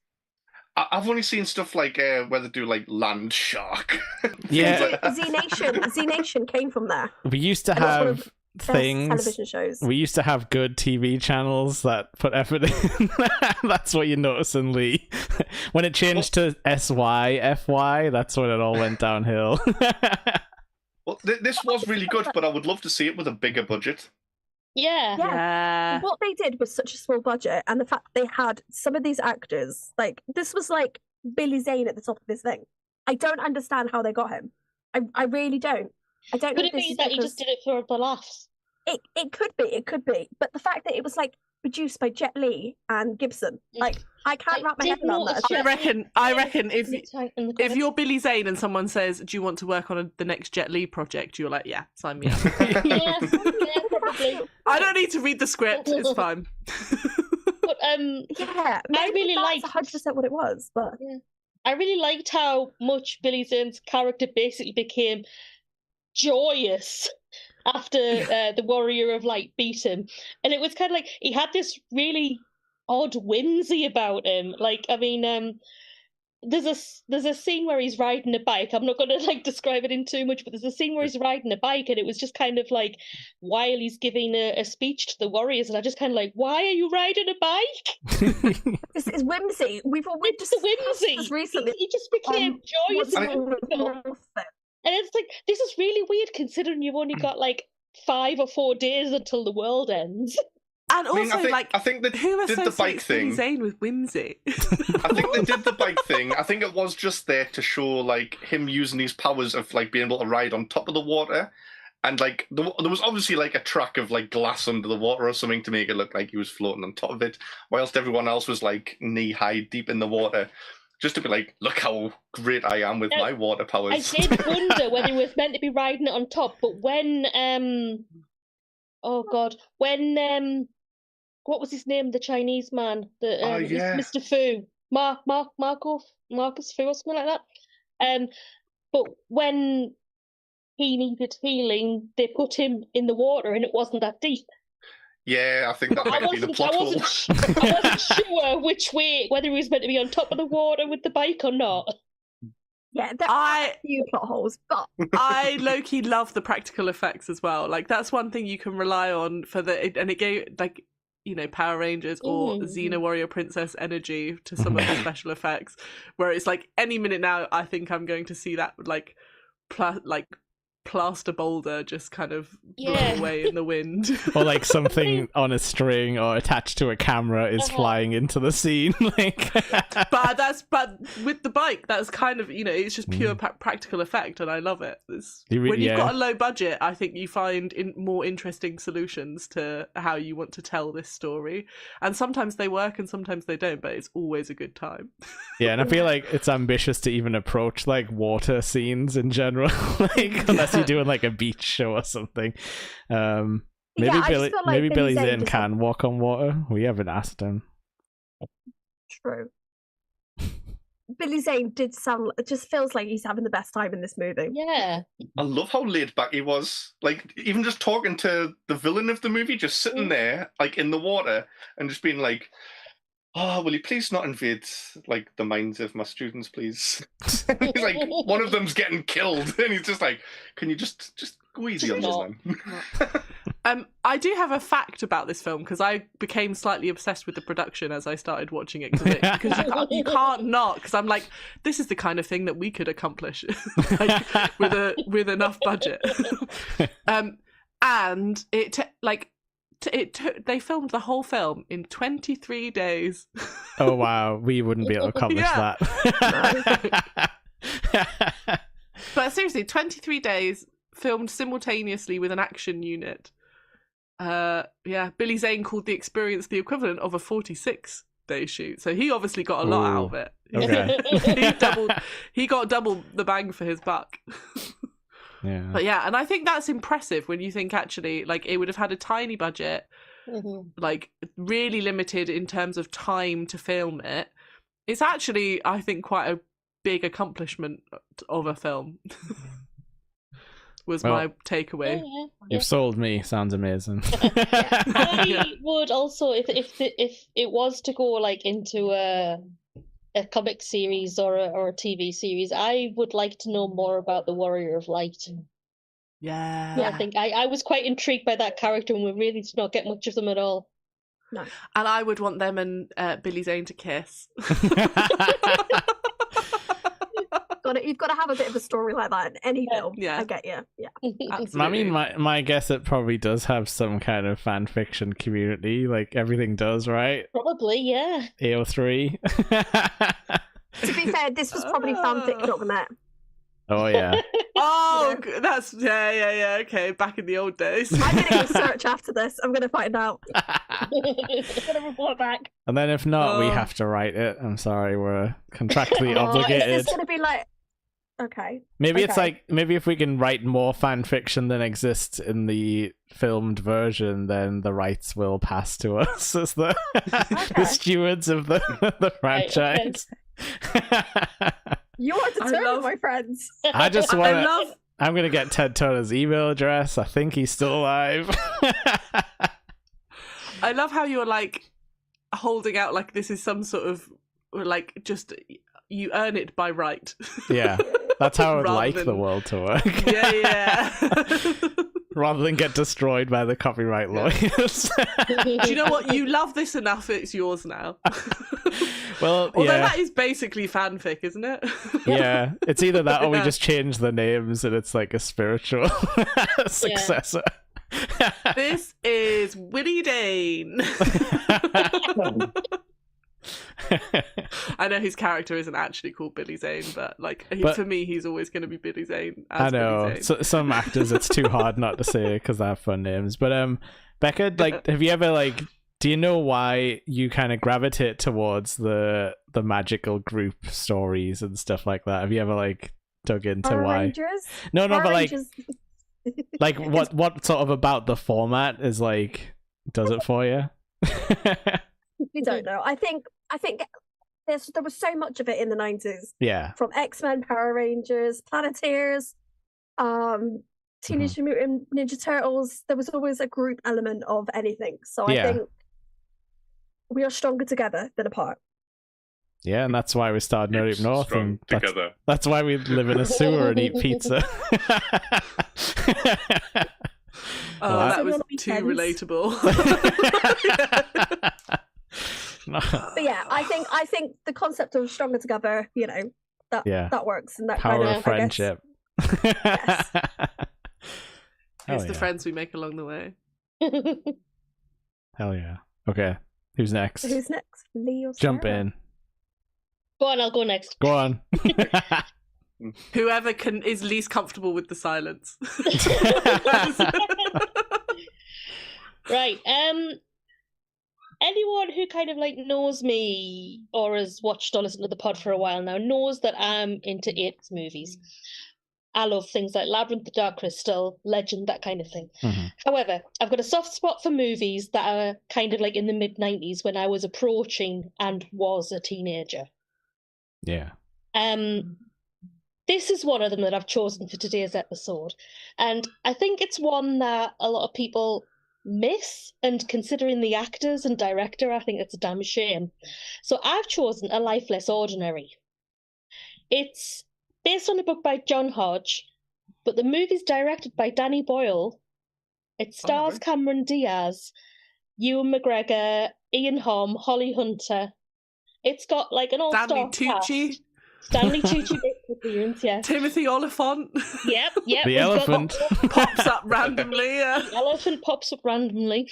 I've only seen stuff like where they do like Land Shark. Yeah, Z Nation came from there. We used to have things. Television shows. We used to have good TV channels that put effort in. That's what you notice in Lee. When it changed to SYFY, that's when it all went downhill. Well, this was really good, but I would love to see it with a bigger budget. Yeah. What they did was such a small budget, and the fact they had some of these actors, like this was like Billy Zane at the top of this thing. I don't understand how they got him. I really don't. I don't know. Could it be that he just did it for the laughs? It could be. But the fact that it was like produced by Jet Li and Gibson, like I can't wrap my head around that. I reckon if you're Billy Zane and someone says, "Do you want to work on the next Jet Li project?" You're like, "Yeah, sign me up." Yeah, probably. I don't need to read the script. It's fine. But I really liked 100% what it was, but I really liked how much Billy Zane's character basically became joyous after the Warrior of Light beat him, and it was kind of like he had this really odd whimsy about him. Like, I mean, there's a scene where he's riding a bike. I'm not going to like describe it in too much, but there's a scene where he's riding a bike, and it was just kind of like while he's giving a speech to the Warriors, and I just kind of like, why are you riding a bike? This is whimsy. We've just whimsy this recently. He just became joyous. And it's like, this is really weird considering you've only got like 5 or 4 days until the world ends. And also, I think they who did the bike thing. Billy Zane with whimsy? I think they did the bike thing. I think it was just there to show like him using these powers of like being able to ride on top of the water, and like there was obviously like a track of like glass under the water or something to make it look like he was floating on top of it, whilst everyone else was like knee high deep in the water. Just to be like, look how great I am with my water powers. I did wonder whether he was meant to be riding it on top, but when what was his name? The Chinese man, Mr. Fu, Marcus Fu or something like that. But when he needed healing, they put him in the water, and it wasn't that deep. Yeah, I think that might have been a plot hole. I wasn't sure which way, whether he was meant to be on top of the water with the bike or not. Yeah, there are a few plot holes, but I low-key love the practical effects as well. Like, that's one thing you can rely on and it gave, like, you know, Power Rangers or Xena Warrior Princess energy to some of the special effects, where it's like, any minute now, I think I'm going to see that, like plaster boulder just kind of blow away in the wind, or like something on a string or attached to a camera is flying into the scene. Like, but with the bike, that's kind of, you know, it's just pure practical effect, and I love it. When you've got a low budget, I think you find more interesting solutions to how you want to tell this story, and sometimes they work and sometimes they don't, but it's always a good time. Yeah, and I feel like it's ambitious to even approach like water scenes in general, like unless you're doing like a beach show or something. Maybe Billy Zane can walk on water. We haven't asked him. True. Billy Zane did sound. It just feels like he's having the best time in this movie. Yeah. I love how laid back he was. Like, even just talking to the villain of the movie, just sitting there, like in the water, and just being like, "Oh, will you please not invade like the minds of my students, please?" He's like, one of them's getting killed, and he's just like, "Can you just go easy on this, man?" I do have a fact about this film, because I became slightly obsessed with the production as I started watching it, because you can't not, because I'm like, this is the kind of thing that we could accomplish like, with enough budget. And they filmed the whole film in 23 days. Oh wow, we wouldn't be able to accomplish that. But seriously, 23 days filmed simultaneously with an action unit. Billy Zane called the experience the equivalent of a 46-day shoot, so he obviously got a lot out of it. Okay. he got double the bang for his buck. Yeah. But yeah, and I think that's impressive when you think actually, like, it would have had a tiny budget, like really limited in terms of time to film it. It's actually, I think, quite a big accomplishment of a film. Was my takeaway. You've sold me. Sounds amazing. I would also, if it was to go like into a comic series or a TV series, I would like to know more about the Warrior of Light. Yeah. I think I was quite intrigued by that character, and we really did not get much of them at all. No. And I would want them and Billy Zane to kiss. You've got to have a bit of a story like that in any film. Yeah. I get you. Yeah. Absolutely. I mean, my guess, it probably does have some kind of fan fiction community, like everything does, right? Probably, yeah. AO3. To be fair, this was probably fanfic.net. Oh yeah. Oh, that's yeah. Okay, back in the old days. I'm gonna go search after this. I'm gonna find out. I'm gonna report back. And then if not, we have to write it. I'm sorry, we're contractually obligated. Is this gonna be like? Okay. Maybe it's like, maybe if we can write more fan fiction than exists in the filmed version, then the rights will pass to us as the the stewards of the franchise. You are determined, my friends. I just want to. I'm gonna get Ted Turner's email address. I think he's still alive. I love how you're like holding out like this is some sort of like just you earn it by right. Yeah, that's how I would like the world to work. Yeah. Rather than get destroyed by the copyright lawyers. Do you know what? You love this enough, it's yours now. Well, although that is basically fanfic, isn't it? Yeah, it's either that or we just change the names and it's like a spiritual successor. This is Willie Dane. I know his character isn't actually called Billy Zane, but for me, he's always going to be Billy Zane. I know. Billy Zane. Some actors, it's too hard not to say because they have fun names. But Becca, have you ever do you know why you kind of gravitate towards the magical group stories and stuff like that? Have you ever dug into Power why? Rangers? No, Power but Rangers. what sort of about the format is does it for you? We don't know. I think there was so much of it in the 90s. Yeah. From X-Men, Power Rangers, Planeteers, Teenage Mutant Ninja Turtles. There was always a group element of anything. So I think we are stronger together than apart. Yeah, and that's why we started No Deep North. And that's why we live in a sewer and eat pizza. That was too relatable. But yeah, I think the concept of stronger together, that works, and that power kind of friendship. Yes. It's the friends we make along the way. Hell yeah. Okay, who's next? Who's next? Lee or Jump Sarah? in. Go on, I'll go next. Go on. Whoever is least comfortable with the silence. Right. Anyone who kind of knows me or has watched or listened to the pod for a while now knows that I'm into 80s movies. I love things like Labyrinth, The Dark Crystal, Legend, that kind of thing. Mm-hmm. However, I've got a soft spot for movies that are kind of in the mid-90s when I was approaching and was a teenager. Yeah. This is one of them that I've chosen for today's episode. And I think it's one that a lot of people miss, and considering the actors and director, I think it's a damn shame. So I've chosen A Life Less Ordinary. It's based on a book by John Hodge, but the movie's directed by Danny Boyle. It stars Cameron Diaz, Ewan McGregor, Ian Holm, Holly Hunter. It's got an all-star cast. Stanley Tucci appearance, yeah. Timothy Oliphant. Yep. The elephant pops up randomly. Yeah. The elephant pops up randomly.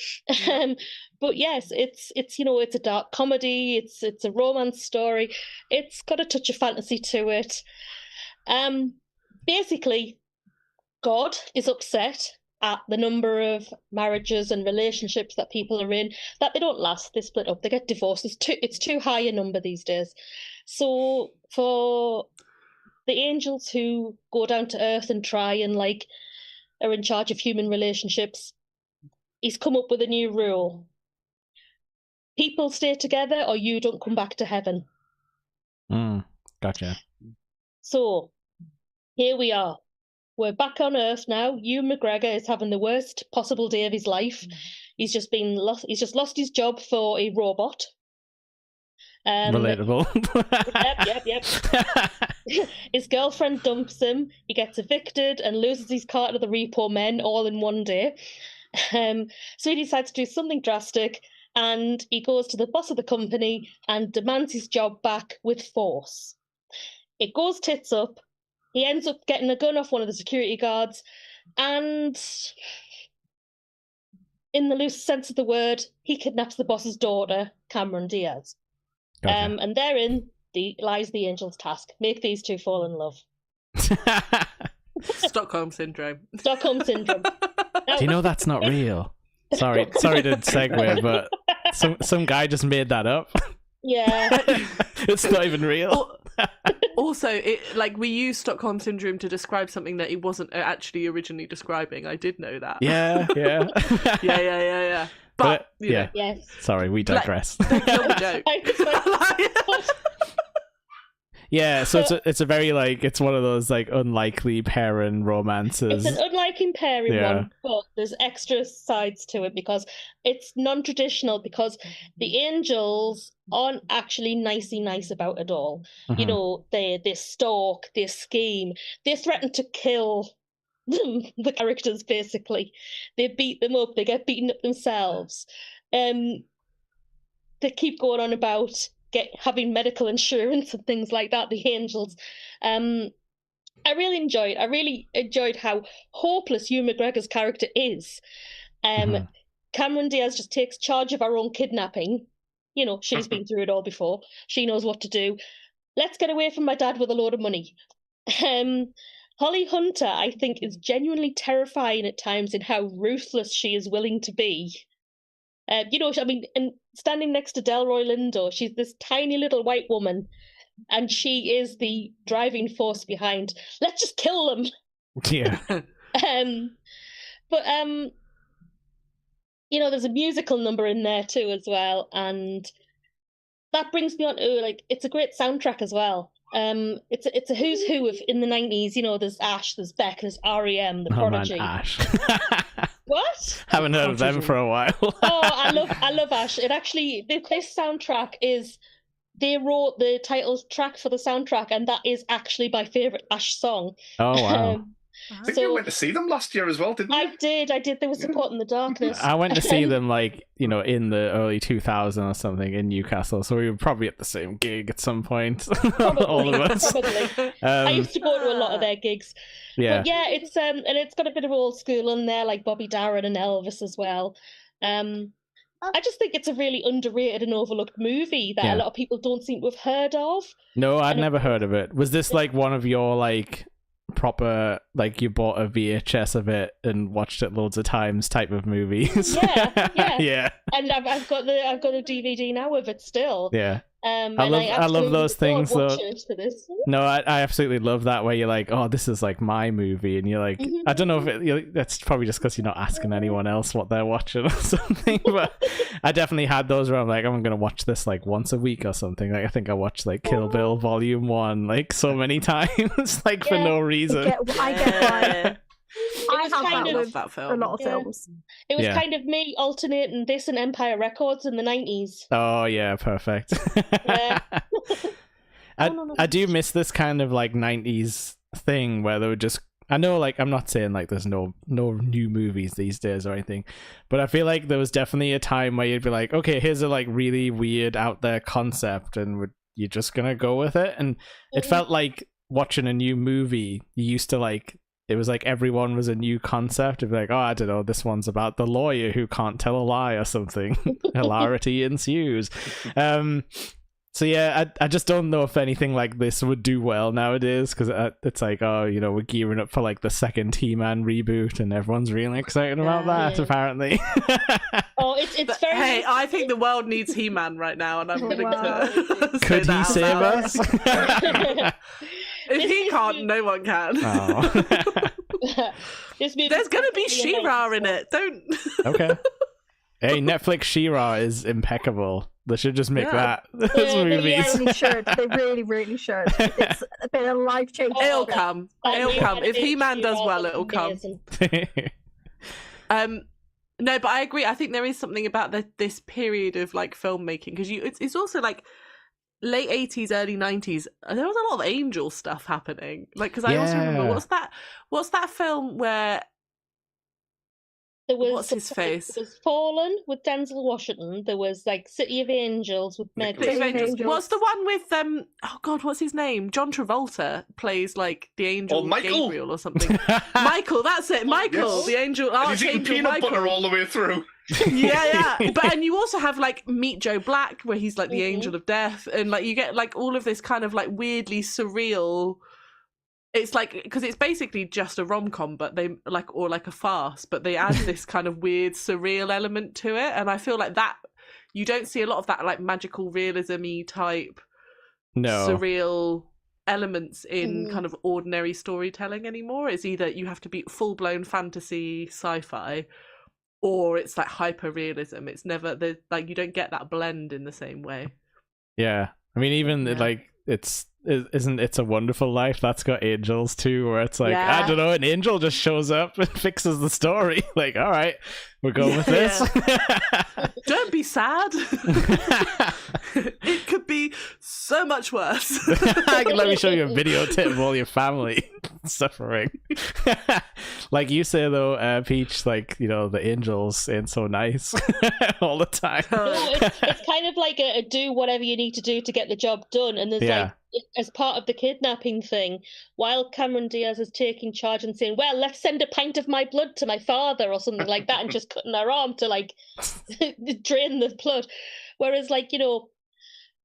But yes, it's it's a dark comedy. It's a romance story. It's got a touch of fantasy to it. Basically, God is upset at the number of marriages and relationships that people are in, that they don't last, they split up, they get divorced. It's too high a number these days. So for the angels who go down to earth and try and are in charge of human relationships, he's come up with a new rule. People stay together or you don't come back to heaven. Gotcha. So, here we are. We're back on Earth now. Ewan McGregor is having the worst possible day of his life. He's just lost his job for a robot. Relatable. Yep. His girlfriend dumps him. He gets evicted and loses his car to the repo men all in one day. So he decides to do something drastic, and he goes to the boss of the company and demands his job back with force. It goes tits up. He ends up getting a gun off one of the security guards, and in the loose sense of the word, he kidnaps the boss's daughter, Cameron Diaz. Gotcha. And therein lies the angel's task. Make these two fall in love. Stockholm Syndrome. Stockholm Syndrome. Do you know that's not real? Sorry to segue, but some guy just made that up. Yeah. It's not even real. Also, we use Stockholm Syndrome to describe something that he wasn't actually originally describing. I did know that. Yeah. Yeah. But yeah. Yes. Sorry, we digress. Joke. Yeah, so it's a very it's one of those unlikely pairing romances. It's an unlikely pairing one, but there's extra sides to it because it's non-traditional, because the angels aren't actually nicey nice about it all. Mm-hmm. You know, they stalk, they scheme, they threaten to kill the characters. Basically, they beat them up, they get beaten up themselves. They keep going on about having medical insurance and things like that, the angels. I really enjoyed how hopeless Ewan McGregor's character is. Cameron Diaz just takes charge of her own kidnapping. You know, she's been through it all before. She knows what to do. Let's get away from my dad with a load of money. Holly Hunter, I think, is genuinely terrifying at times in how ruthless she is willing to be. And standing next to Delroy Lindo, she's this tiny little white woman, and she is the driving force behind, let's just kill them. Yeah. There's a musical number in there too as well, and that brings me on to, it's a great soundtrack as well. It's a who's who in the 90s. You know, there's Ash, there's Beck, there's R.E.M., the Prodigy. Man, Ash. What? Haven't heard of them for a while. I love Ash. It actually, this soundtrack is, they wrote the title track for the soundtrack, and that is actually my favourite Ash song. Oh, wow. I think you went to see them last year as well, didn't you? I did. They were supporting the darkness. I went to see them in the early 2000s or something in Newcastle, so we were probably at the same gig at some point. Probably, all of us. Probably. I used to go to a lot of their gigs. Yeah. But yeah, it's and it's got a bit of old school in there, like Bobby Darin and Elvis as well. I just think it's a really underrated and overlooked movie that a lot of people don't seem to have heard of. No, I'd never heard of it. Was this one of your proper you bought a VHS of it and watched it loads of times type of movies? Yeah. And I've got a DVD now of it still. Yeah. I love those things though. No, I absolutely love that where you're like, oh, this is my movie, and you're like, I don't know if that's probably just because you're not asking anyone else what they're watching or something, but I definitely had those where I'm like, I'm gonna watch this once a week or something. I think I watched Kill Bill Volume 1 so many times for no reason. I get why. I have that film. A lot of films. It was kind of me alternating this and Empire Records in the 90s. Oh yeah, perfect. Yeah. I do miss this kind of 90s thing where they were just, I know I'm not saying there's no new movies these days or anything, but I feel there was definitely a time where you'd be like, okay, here's a really weird out there concept, and you're just gonna go with it. And it felt like watching a new movie, you used to it was everyone was a new concept. It'd be oh, I don't know, this one's about the lawyer who can't tell a lie or something. Hilarity ensues. So yeah, I just don't know if anything like this would do well nowadays, because it's we're gearing up for the second He-Man reboot, and everyone's really excited about that, apparently. Oh, it's very. Hey, I think the world needs He-Man right now, and I'm willing to. Could he save us? If he can't, no one can. Oh. There's going to be She-Ra in it. Don't. Okay. Hey, Netflix She-Ra is impeccable. They should just make that as They movies. really should. They really, really should. It's been a life change. It'll come. It'll come. If He-Man does well, it'll come. No, but I agree. I think there is something about this period of like filmmaking, because it's also like late 80s, early 90s. There was a lot of angel stuff happening. Like, because I also remember what's that film where there was what's his face? There was Fallen with Denzel Washington. There was like City of Angels with Meg. What's the one with oh god, what's his name? John Travolta plays like the angel Gabriel or something. Michael, that's it. Michael, yes. The angel. And he's eating peanut butter all the way through. yeah. And you also have like Meet Joe Black, where he's like the angel of death, and like you get like all of this kind of like weirdly surreal. It's like, because it's basically just a rom-com, but they like, or like a farce, but they add this kind of weird surreal element to it, and I feel like that you don't see a lot of that like magical realism-y type surreal elements in kind of ordinary storytelling anymore. It's either you have to be full-blown fantasy sci-fi, or it's like hyper realism. It's never like you don't get that blend in the same way. Yeah, I mean, even like isn't It's a Wonderful Life? That's got angels too, where it's like, I don't know, an angel just shows up and fixes the story. Like, all right, we're going with this. Don't be sad. It could be so much worse. Let me show you a videotape of all your family suffering. Like you say though, Peach, like, you know, the angels ain't so nice all the time. No, it's kind of like a do whatever you need to do to get the job done, and there's like, as part of the kidnapping thing, while Cameron Diaz is taking charge and saying, well, let's send a pint of my blood to my father or something like that, and just cutting her arm to like drain the blood. Whereas, like, you know,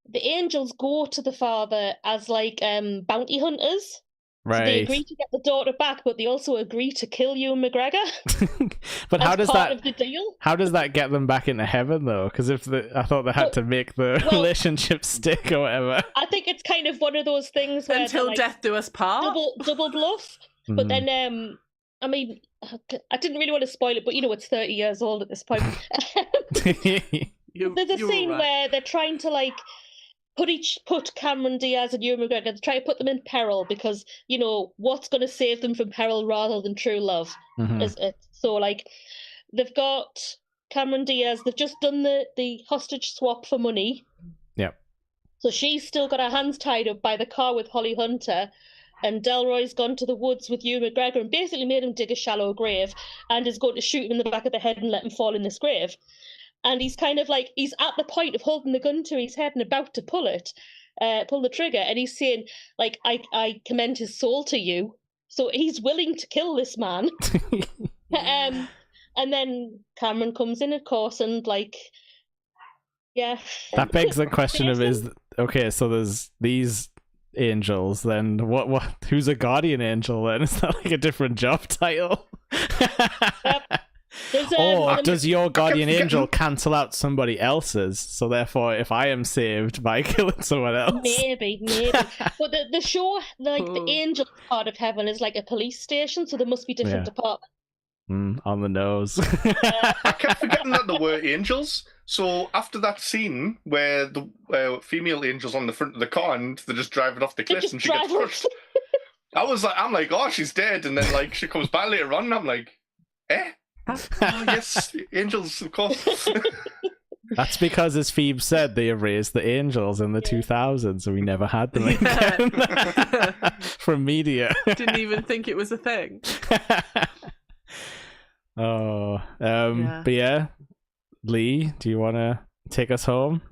the angels go to the father as like bounty hunters. Right. So they agree to get the daughter back, but they also agree to kill Ewan McGregor. But how does part of the deal? How does that get them back into heaven though? Because I thought they had to make the relationship stick or whatever. I think it's kind of one of those things where until like, death do us part. Double bluff. But then I mean, I didn't really want to spoil it, but you know, it's 30 years old at this point. There's a scene where they're trying to like put Cameron Diaz and Ewan McGregor to try to put them in peril, because, you know, what's going to save them from peril rather than true love? So like, they've got Cameron Diaz, they've just done the hostage swap for money. Yep. So she's still got her hands tied up by the car with Holly Hunter, and Delroy's gone to the woods with Ewan McGregor and basically made him dig a shallow grave, and is going to shoot him in the back of the head and let him fall in this grave. And he's kind of like, he's at the point of holding the gun to his head and about to pull the trigger. And he's saying, like, I commend his soul to you. So he's willing to kill this man. And then Cameron comes in, of course, and like, yeah. That begs the question of okay, so there's these angels, then what who's a guardian angel then? Is that like a different job title? Or does your guardian angel cancel out somebody else's? So therefore, if I am saved by killing someone else, maybe. But the show, like the angel part of heaven, is like a police station, so there must be different departments. On the nose. I kept forgetting that there were angels. So after that scene where the female angel's on the front of the car and they're just driving off the cliff and she gets crushed, I'm like, oh, she's dead, and then like she comes back later on, and I'm like, eh. Oh, yes, angels, of course. That's because, as Phoebe said, they erased the angels in the 2000s, so we never had them again from media. Didn't even think it was a thing. But yeah, Lee, do you want to take us home?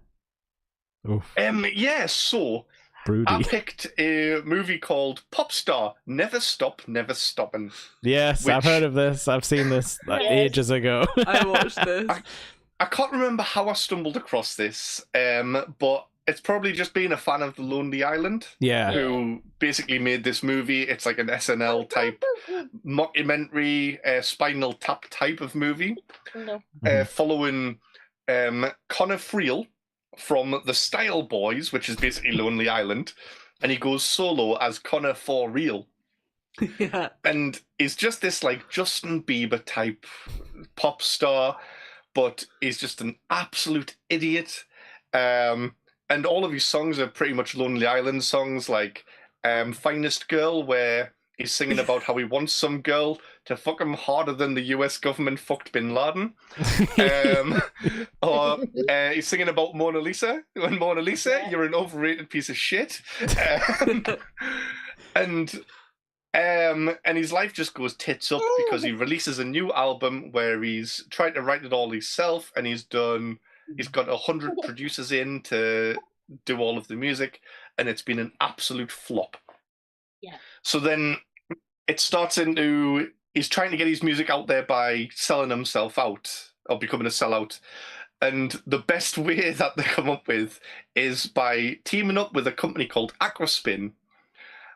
Oof. Yeah, so Broody. I picked a movie called Popstar, Never Stop, Never Stoppin'. Yes, I've heard of this. I've seen this ages ago. I watched this. I can't remember how I stumbled across this, but it's probably just being a fan of The Lonely Island. Yeah. Who basically made this movie. It's like an SNL type mockumentary, Spinal Tap type of movie, following Connor Friel from The Style Boys, which is basically Lonely Island, and he goes solo as Connor for real. Yeah. And he's just this like Justin Bieber type pop star, but he's just an absolute idiot. And all of his songs are pretty much Lonely Island songs, like Finest Girl, where he's singing about how he wants some girl to fuck him harder than the US government fucked Bin Laden. Or he's singing about Mona Lisa. And Mona Lisa, you're an overrated piece of shit. And his life just goes tits up because he releases a new album where he's trying to write it all himself, and he's got 100 producers in to do all of the music, and it's been an absolute flop. Yeah. So then it starts into he's trying to get his music out there by selling himself out or becoming a sellout. And the best way that they come up with is by teaming up with a company called Aquaspin,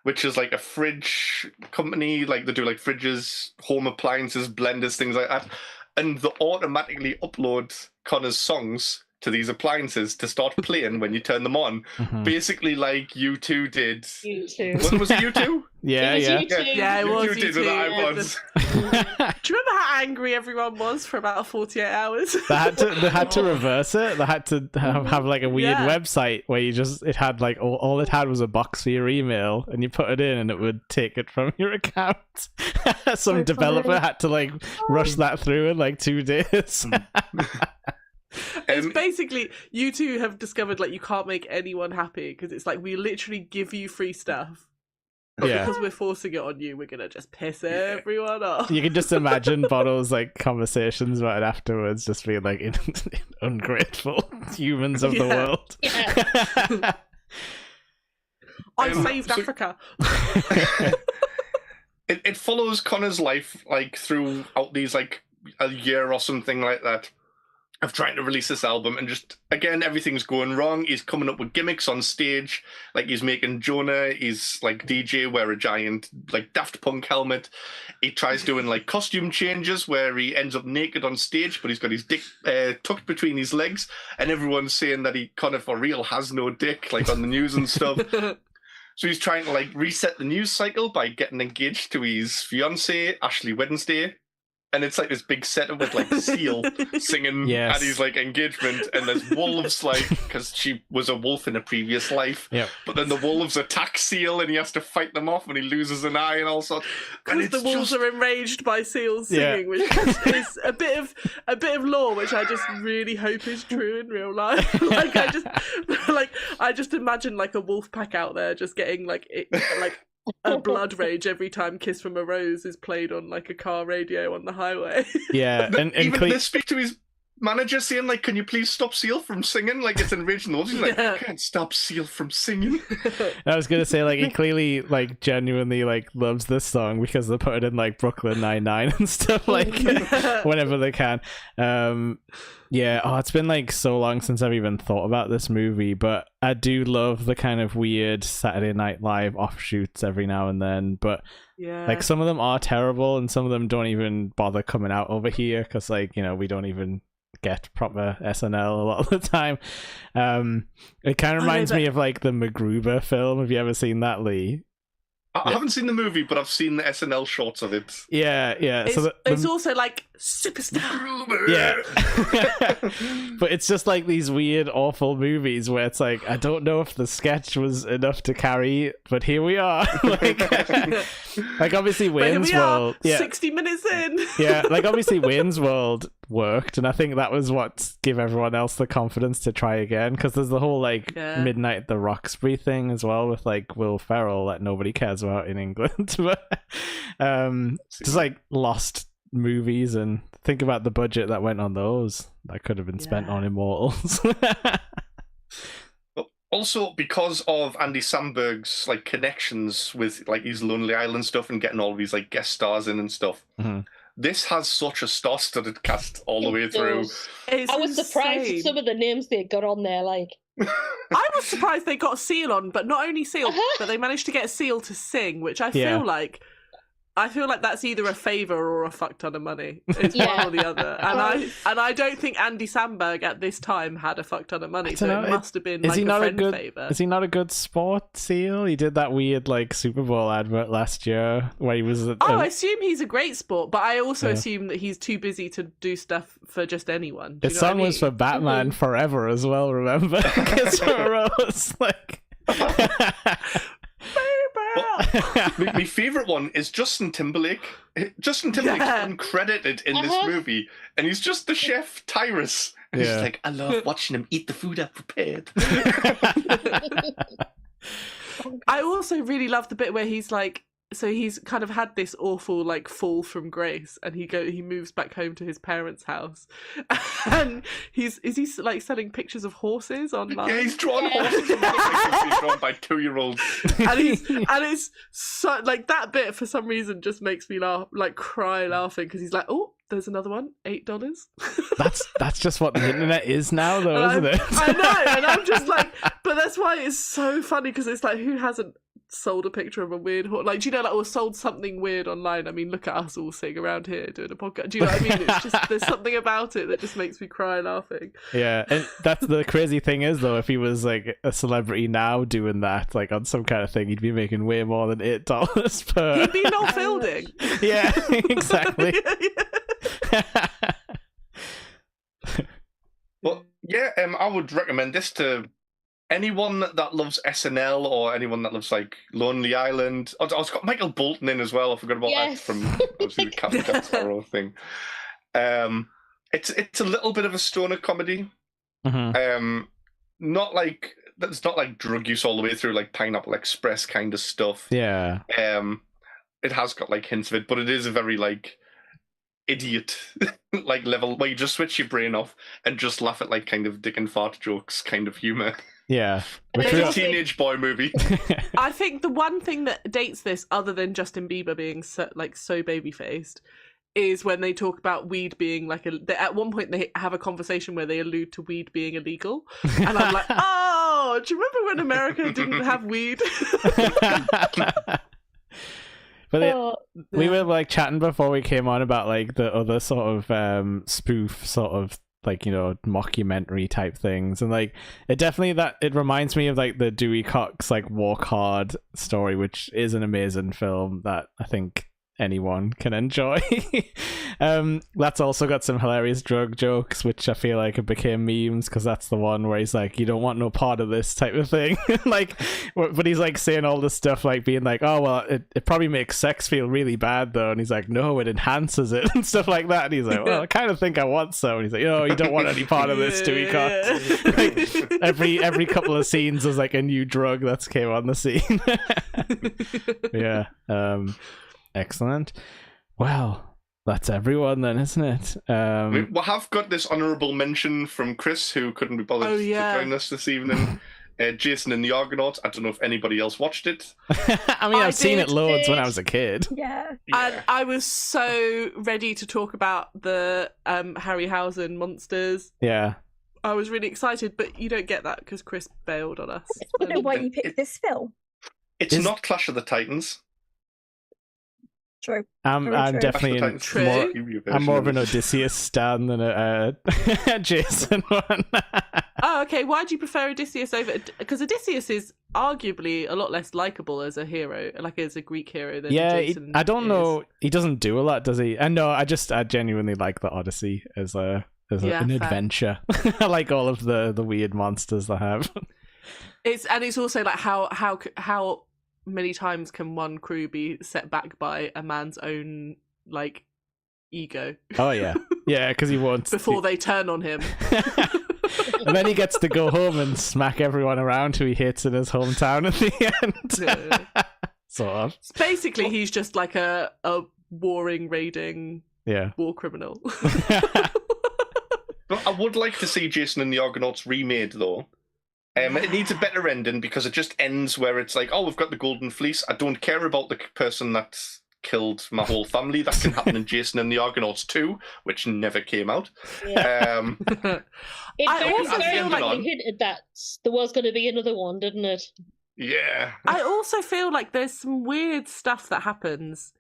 which is like a fridge company. Like they do like fridges, home appliances, blenders, things like that. And they automatically upload Connor's songs to these appliances to start playing when you turn them on. Mm-hmm. Basically like U2 did. U2. Was it U2? Yeah, it was yeah. U2. Yeah, it was U2 did with the iPods. Do you remember how angry everyone was for about 48 hours? They had to reverse it. They had to have like a weird website where it had like all it had was a box for your email, and you put it in and it would take it from your account. Some developer had to like rush that through in like 2 days. It's basically, you two have discovered like you can't make anyone happy because it's like we literally give you free stuff. But because we're forcing it on you, we're gonna just piss everyone off. You can just imagine Bono's like conversations about it afterwards, just being like ungrateful humans of the world. Yeah. I saved Africa. It follows Connor's life like throughout these like a year or something like that of trying to release this album, and just again everything's going wrong. He's coming up with gimmicks on stage, like he's making Jonah, he's like DJ wear a giant like Daft Punk helmet. He tries doing like costume changes where he ends up naked on stage, but he's got his dick tucked between his legs, and everyone's saying that he kind of for real has no dick, like on the news and stuff. So he's trying to like reset the news cycle by getting engaged to his fiancée Ashley Wednesday. And it's like this big setup with like Seal singing at his like engagement, and there's wolves like because she was a wolf in a previous life. Yep. But then the wolves attack Seal, and he has to fight them off, and he loses an eye and all sorts. Because the wolves are enraged by Seal's singing, which is a bit of lore which I just really hope is true in real life. I just imagine like a wolf pack out there just getting like a blood rage every time Kiss from a Rose is played on like a car radio on the highway. Yeah, and they speak to his manager saying like, can you please stop Seal from singing? Like it's enraging the wolves. He's like, I can't stop Seal from singing. I was gonna say like he clearly like genuinely like loves this song because they put it in like Brooklyn Nine-Nine and stuff like whenever they can. It's been like so long since I've even thought about this movie, but I do love the kind of weird Saturday Night Live offshoots every now and then. But like some of them are terrible, and some of them don't even bother coming out over here because like we don't even get proper SNL a lot of the time. It kind of reminds me of like the MacGruber film. Have you ever seen that, Lee? I haven't seen the movie, but I've seen the SNL shorts of it. Yeah. It's also like Superstar. Yeah. But it's just like these weird, awful movies where it's like, I don't know if the sketch was enough to carry, but here we are. like obviously Wayne's World. 60 minutes in. Yeah, like obviously Wayne's World worked, and I think that was what gave everyone else the confidence to try again, because there's the whole like Midnight at the Roxbury thing as well with like Will Ferrell that nobody cares about in England. But just like lost movies, and think about the budget that went on those that could have been spent on Immortals. Also, because of Andy Samberg's like connections with like his Lonely Island stuff and getting all these like guest stars in and stuff, this has such a star-studded cast all the way through. I was surprised at some of the names they got on there. Like, I was surprised they got Seal on, but not only Seal, but they managed to get Seal to sing, which I feel like I feel like that's either a favour or a fuck ton of money. It's one or the other. And I don't think Andy Samberg at this time had a fuck ton of money, so it must have been like a friend favour. Is he not a good sport, Seal? He did that weird like Super Bowl advert last year where he was... I assume he's a great sport, but I also assume that he's too busy to do stuff for just anyone. His song was for Batman Forever as well, remember? Kiss for a Rose, like... My favourite one is Justin Timberlake. Justin Timberlake's uncredited in this movie, and he's just the chef Tyrus. And he's like, I love watching him eat the food I've prepared. I also really love the bit where he's like, so he's kind of had this awful like fall from grace, and he moves back home to his parents' house, and is he like selling pictures of horses online? Yeah, he's drawn horses and he's drawn by 2-year-olds, and it's so like that bit for some reason just makes me laugh, like cry laughing, because he's like, oh, there's another one, $8. That's just what the internet is now, though, isn't it? I know, and I'm just like, but that's why it's so funny, because it's like, who hasn't sold a picture of a weird horse, like, do you know, like, or sold something weird online? I mean, look at us all sitting around here doing a podcast. Do you know what I mean? It's just, there's something about it that just makes me cry laughing. Yeah, and that's the crazy thing is, though, if he was like a celebrity now doing that, like on some kind of thing, he'd be making way more than $8 per. He'd be Noel Fielding. Yeah, exactly. Well, yeah, I would recommend this to anyone that loves SNL or anyone that loves like Lonely Island. It's got Michael Bolton in as well. I forgot about that from obviously the Captain Jack Sparrow thing. It's a little bit of a stoner comedy. Mm-hmm. Not like that's not like drug use all the way through, like Pineapple Express kind of stuff. Yeah. It has got like hints of it, but it is a very like idiot like level where you just switch your brain off and just laugh at like kind of dick and fart jokes kind of humor. Yeah, it's a teenage boy movie. I think the one thing that dates this, other than Justin Bieber being so baby faced, is when they talk about weed being like at one point they have a conversation where they allude to weed being illegal, and I'm like, oh, do you remember when America didn't have weed? But we were like chatting before we came on about like the other sort of spoof sort of like, you know, mockumentary type things, and like it reminds me of like the Dewey Cox like Walk Hard story, which is an amazing film that I think anyone can enjoy. That's also got some hilarious drug jokes, which I feel like it became memes, because that's the one where he's like, you don't want no part of this type of thing. Like, but he's like saying all this stuff like being like, oh well, it probably makes sex feel really bad though, and he's like, no, it enhances it and stuff like that, and he's like, well, I kind of think I want some, and he's like, no, you don't want any part of this, Dewey Cox. Like, every couple of scenes there's like a new drug that's came on the scene. Yeah. Excellent. Well, that's everyone then, isn't it? We have got this honourable mention from Chris, who couldn't be bothered to join us this evening. Jason and the Argonauts. I don't know if anybody else watched it. I mean, I've seen it loads when I was a kid. Yeah. And I was so ready to talk about the Harryhausen monsters. Yeah. I was really excited, but you don't get that because Chris bailed on us. I don't know why you picked this film. It's not Clash of the Titans. True. I'm definitely I'm more of an Odysseus stan than a Jason one. Oh, okay. Why do you prefer Odysseus over? Because Odysseus is arguably a lot less likable as a hero, like as a Greek hero than Jason. I don't know. He doesn't do a lot, does he? And no, I genuinely like the Odyssey as an adventure. I like all of the weird monsters they have. It's also like how many times can one crew be set back by a man's own like ego? Oh yeah, because he wants before they turn on him. And then he gets to go home and smack everyone around who he hates in his hometown at the end. Sort of. Basically, he's just like a warring, raiding war criminal. But I would like to see Jason and the Argonauts remade, though. It needs a better ending, because it just ends where it's like, oh, we've got the Golden Fleece. I don't care about the person that's killed my whole family. That can happen in Jason and the Argonauts 2, which never came out. Yeah. It also felt like they hinted that there was going to be another one, didn't it? Yeah. I also feel like there's some weird stuff that happens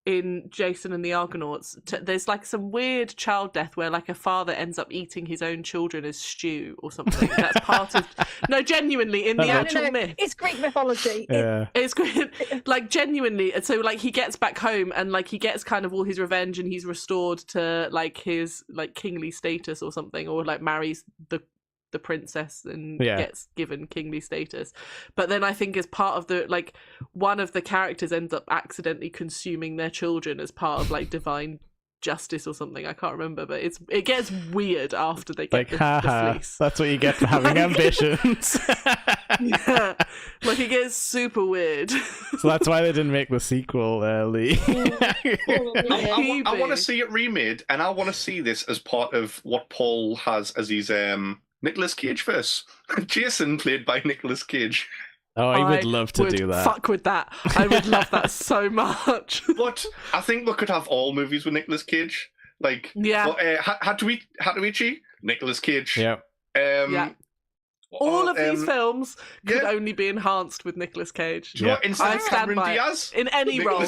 in Jason and the Argonauts, there's like some weird child death where like a father ends up eating his own children as stew or something. That's part of no, genuinely in the actual myth. It's Greek mythology. Yeah, it's great. Like genuinely, and so like he gets back home and like he gets kind of all his revenge and he's restored to like his like kingly status or something, or like marries the princess and gets given kingly status. But then I think as part of the like one of the characters ends up accidentally consuming their children as part of like divine justice or something. I can't remember, but it gets weird after they get like the fleece. That's what you get for having ambitions. Yeah, like it gets super weird. So that's why they didn't make the sequel, Lee. I want to see it remade, and I want to see this as part of what Paul has as his Nicolas Cage verse. Jason played by Nicolas Cage. Oh, I would love to do that. Fuck with that. I would love that so much. But I think we could have all movies with Nicolas Cage. Like, Hatoichi, Nicolas Cage. Yeah. All of these films could only be enhanced with Nicolas Cage. Do you know what? Instead of Cameron Diaz, in any role.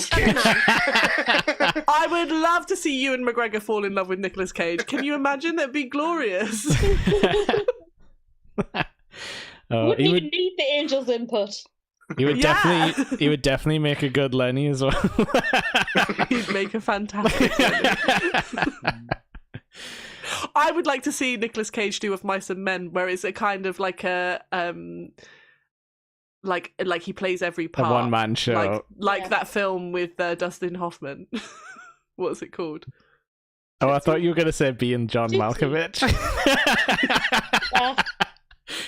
I would love to see Ewan McGregor fall in love with Nicolas Cage. Can you imagine? That'd be glorious. Wouldn't even need the angels' input. He would definitely make a good Lenny as well. He'd make a fantastic Lenny. I would like to see Nicolas Cage do Of Mice and Men, where it's a kind of like a like he plays every part. A one-man show. Like that film with Dustin Hoffman. What's it called? Oh, I thought you were going to say Being John Malkovich.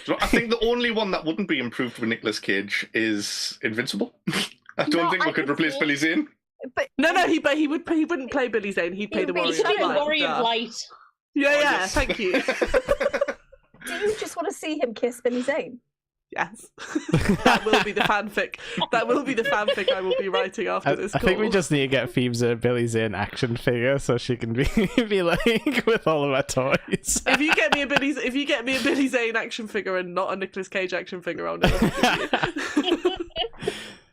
So I think the only one that wouldn't be improved with Nicolas Cage is Invincible. I don't think we could replace Billy Zane. But he wouldn't play Billy Zane. He'd play the Warrior. He'd be the Warrior of Light. Yeah, thank you. Do you just want to see him kiss Billy Zane? Yes. That will be the fanfic. That will be the fanfic I will be writing after this call. I think we just need to get Phoebes a Billy Zane action figure so she can be like with all of our toys. If you get me a Billy Zane action figure and not a Nicolas Cage action figure, I'll never forgive you.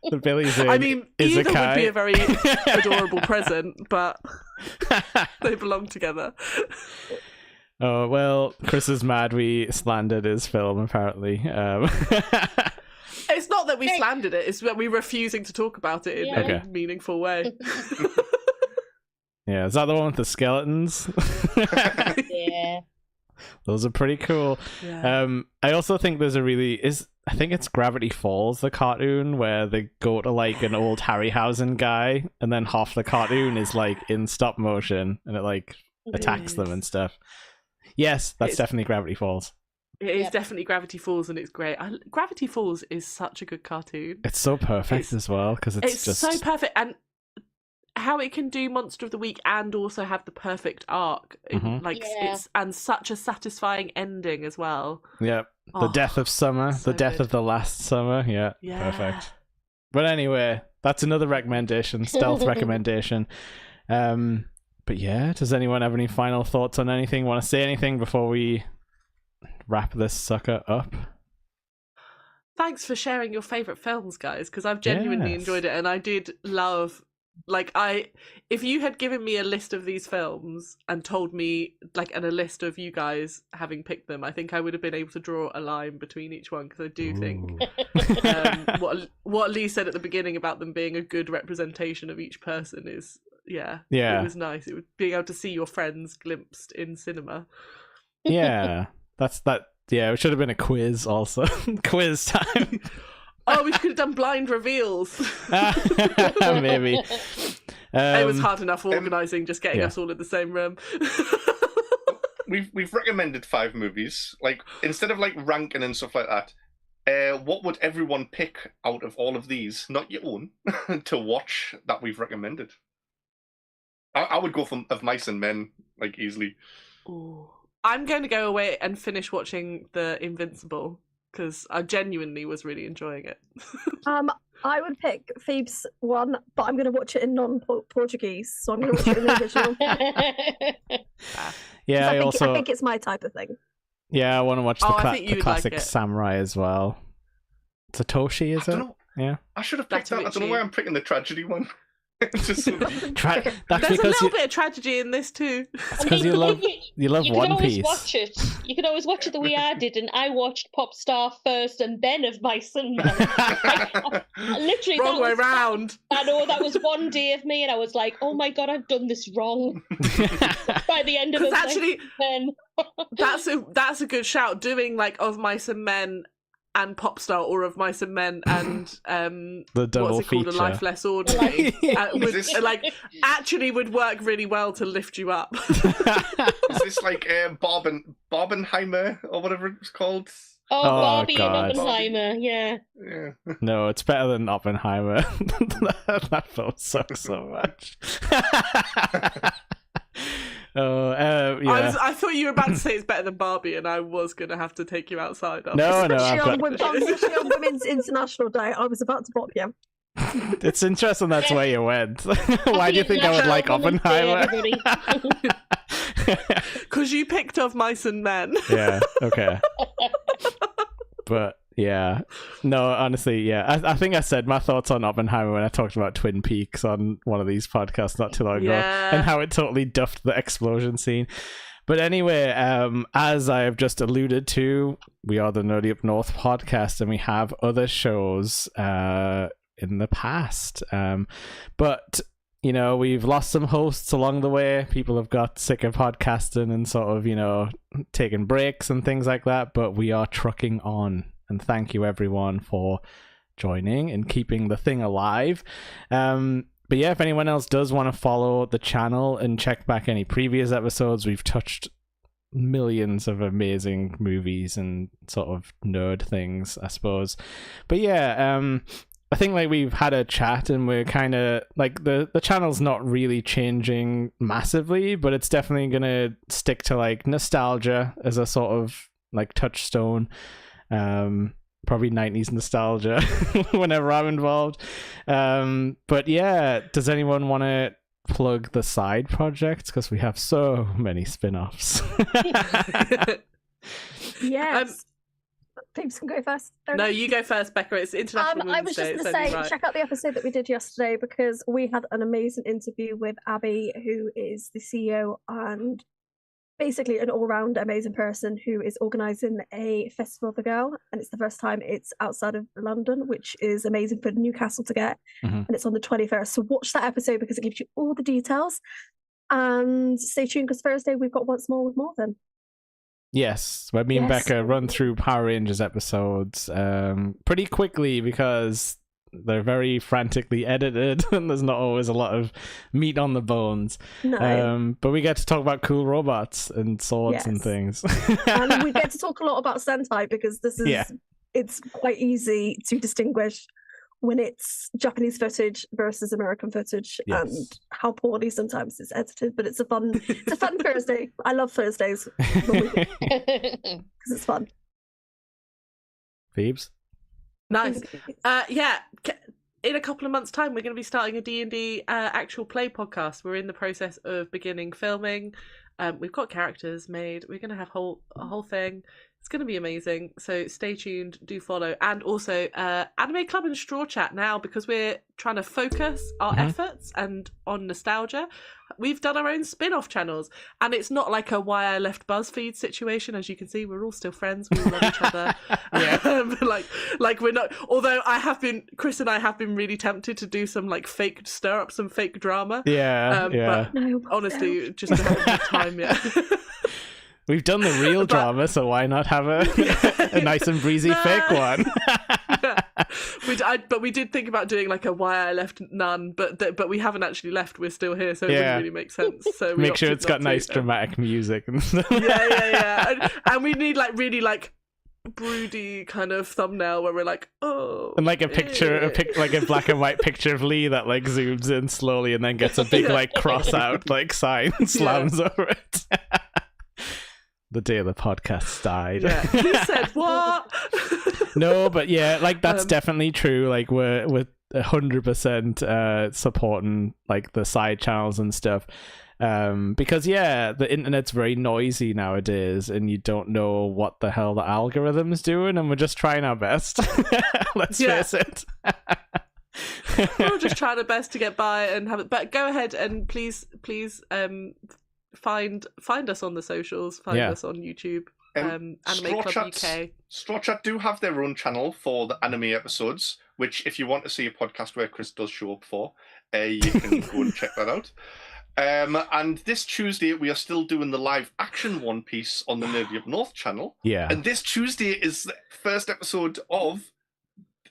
The Billy Zane. I mean, either would be a very adorable present, but they belong together. Oh, well, Chris is mad we slandered his film, apparently. It's not that we slandered it, it's that we're refusing to talk about it in a meaningful way. Yeah, is that the one with the skeletons? Yeah. Those are pretty cool. Yeah. I also think there's I think it's Gravity Falls, the cartoon, where they go to like an old Harryhausen guy, and then half the cartoon is like in stop motion, and it like attacks them and stuff. Yes, that's definitely Gravity Falls. It is definitely Gravity Falls, and it's great. Gravity Falls is such a good cartoon. It's so perfect as well, because it's just so perfect, and how it can do Monster of the Week and also have the perfect arc, it's and such a satisfying ending as well. Yeah, the death of summer, so the death of the last summer. Yeah, perfect. But anyway, that's another recommendation, stealth recommendation. But yeah, does anyone have any final thoughts on anything? Want to say anything before we wrap this sucker up? Thanks for sharing your favourite films, guys, because I've genuinely enjoyed it, and I did love... if you had given me a list of these films and told me, and a list of you guys having picked them, I think I would have been able to draw a line between each one, because I do think what Lee said at the beginning about them being a good representation of each person is... Yeah, it was nice. It was being able to see your friends glimpsed in cinema. Yeah, that's that. Yeah, it should have been a quiz also. Quiz time. Oh, we could have done blind reveals. Maybe. It was hard enough organising, just getting us all in the same room. We've recommended 5 movies. Like, instead of ranking and stuff like that, what would everyone pick out of all of these, not your own, to watch that we've recommended? I would go for Of Mice and Men, easily. Ooh. I'm going to go away and finish watching The Invincible, because I genuinely was really enjoying it. I would pick Phoebes one, but I'm going to watch it in non-Portuguese, so I'm going to watch it in the original. Yeah, I think it's my type of thing. Yeah, I want to watch the classic Samurai as well. Satoshi, is it? Know. Yeah. I should have picked that. I don't know why I'm picking the tragedy one. Just so deep. There's a little bit of tragedy in this too. It's because you love One Piece. Watch it. You can always watch it the way I did, and I watched Pop Star first, and then Of Mice and Men. Literally, wrong way round. I know that was one day of me, and I was like, "Oh my god, I've done this wrong." By the end of it, actually, that's a good shout. Doing like Of Mice and Men and Pop Star, or Of Mice and Men and the double what's it called, feature. A Life Less Ordinary, actually would work really well to lift you up. Is this like Barbenheimer or whatever it's called? Oh, Barbie and Oppenheimer, yeah. No, it's better than Oppenheimer. That film sucks so much. Yeah. I thought you were about to say it's better than Barbie, and I was going to have to take you outside. Especially on Women's International Day, I was about to pop you. It's interesting that's where you went. Why do you think I would like Oppenheimer? Because you picked Of Mice and Men. Yeah, okay. But yeah, no, honestly, yeah. I think I said my thoughts on Oppenheimer when I talked about Twin Peaks on one of these podcasts not too long ago, and how it totally duffed the explosion scene. But anyway, as I have just alluded to, we are the Nerdy Up North podcast, and we have other shows in the past. But you know, we've lost some hosts along the way. People have got sick of podcasting and sort of, you know, taking breaks and things like that. But we are trucking on. And thank you, everyone, for joining and keeping the thing alive. But yeah, if anyone else does want to follow the channel and check back any previous episodes, we've touched millions of amazing movies and sort of nerd things, I suppose. But yeah, I think like we've had a chat and we're kind of like the channel's not really changing massively, but it's definitely going to stick to like nostalgia as a sort of like touchstone. Probably 90s nostalgia whenever I'm involved. But yeah, does anyone want to plug the side projects? Because we have so many spin-offs. Yes. Peeps can go first. No, you go first, Becca. It's International I Women's was Day. just going to say, check out the episode that we did yesterday, because we had an amazing interview with Abby, who is the CEO and basically an all-round amazing person who is organising a Festival of the Girl, and it's the first time it's outside of London, which is amazing for Newcastle to get, and it's on the 21st. So watch that episode because it gives you all the details, and stay tuned because Thursday we've got Once More with Morgan. Yes, where me and Becca run through Power Rangers episodes pretty quickly because they're very frantically edited and there's not always a lot of meat on the bones. No. But we get to talk about cool robots and swords and things. And we get to talk a lot about Sentai because this is it's quite easy to distinguish when it's Japanese footage versus American footage, and how poorly sometimes it's edited. But it's a fun Thursday. I love Thursdays because it's fun. Phoebes? Nice. Yeah, in a couple of months' time, we're going to be starting a D&D actual play podcast. We're in the process of beginning filming. We've got characters made. We're going to have a whole thing. It's going to be amazing. So stay tuned, do follow. And also Anime Club and Straw Chat now, because we're trying to focus our efforts and on nostalgia. We've done our own spin-off channels, and it's not like a Why I Left BuzzFeed situation. As you can see, we're all still friends. We all love each other. Like we're not. Although Chris and I have been really tempted to do some like stir up some fake drama. But honestly, just to have a good time. Yeah. We've done the real drama, so why not have a nice and breezy fake one? But we did think about doing like a Why I Left None, but we haven't actually left. We're still here, so it wouldn't really make sense. So make sure it's got nice dramatic music and stuff. And we need like really like broody kind of thumbnail where we're like, oh, and like a picture, like a black and white picture of Lee that like zooms in slowly and then gets a big like cross out like sign slams over it. The day the podcast died. Yeah. He said what? No, but yeah, like that's definitely true. Like we're 100% supporting like the side channels and stuff. Because the internet's very noisy nowadays and you don't know what the hell the algorithm's doing, and we're just trying our best. Let's face it. We're all just trying our best to get by and have it. But go ahead and please, find us on the socials. Find us on YouTube. Anime Club UK. Straw Chat do have their own channel for the anime episodes, which if you want to see a podcast where Chris does show up for, you can go and check that out. And this Tuesday we are still doing the live action One Piece on the Nerdy Up North channel. Yeah. And this Tuesday is the first episode of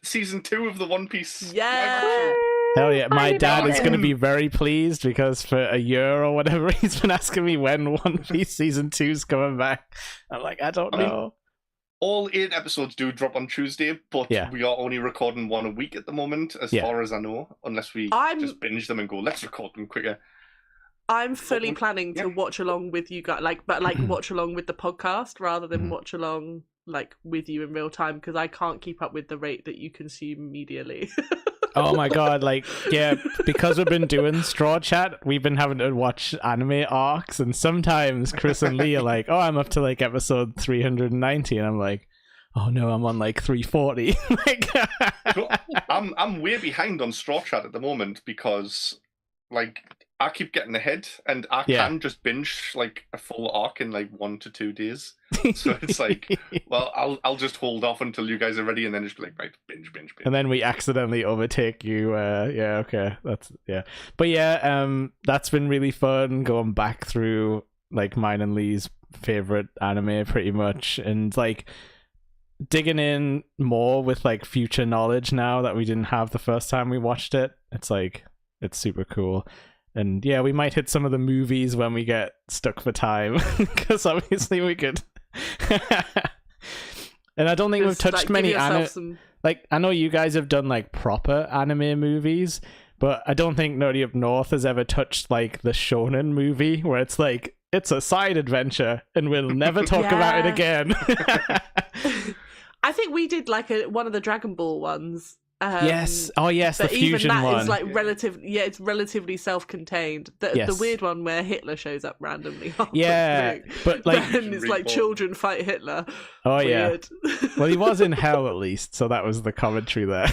season 2 of the One Piece. Yeah. Hell yeah, my dad is going to be very pleased because for a year or whatever he's been asking me when One Piece season 2's coming back. I'm like, I don't know. All 8 episodes do drop on Tuesday, but we are only recording one a week at the moment, as far as I know, unless we just binge them and go, let's record them quicker. I'm fully planning to watch along with you guys, watch along with the podcast rather than watch along with you in real time, because I can't keep up with the rate that you consume immediately. Oh my god, because we've been doing Straw Chat, we've been having to watch anime arcs, and sometimes Chris and Lee are like, oh, I'm up to episode 390, and I'm like, oh no, I'm on 340. I'm way behind on Straw Chat at the moment because I keep getting ahead, and I can just binge a full arc in 1 to 2 days. So it's well, I'll just hold off until you guys are ready, and then just be right, binge. And then we accidentally overtake you. Okay, that's But that's been really fun going back through mine and Lee's favorite anime, pretty much, and digging in more with future knowledge now that we didn't have the first time we watched it. It's it's super cool. And we might hit some of the movies when we get stuck for time, because obviously we could. And I don't think we've touched many anime. I know you guys have done proper anime movies, but I don't think Nerdy Up North has ever touched the shonen movie where it's it's a side adventure and we'll never talk about it again. I think we did one of the Dragon Ball ones. Yes. Oh, yes. But the fusion even that one is relatively, it's relatively self-contained. The weird one where Hitler shows up randomly. Yeah, but and it's children fight Hitler. Oh weird. Yeah. Well, he was in hell at least, so that was the commentary there.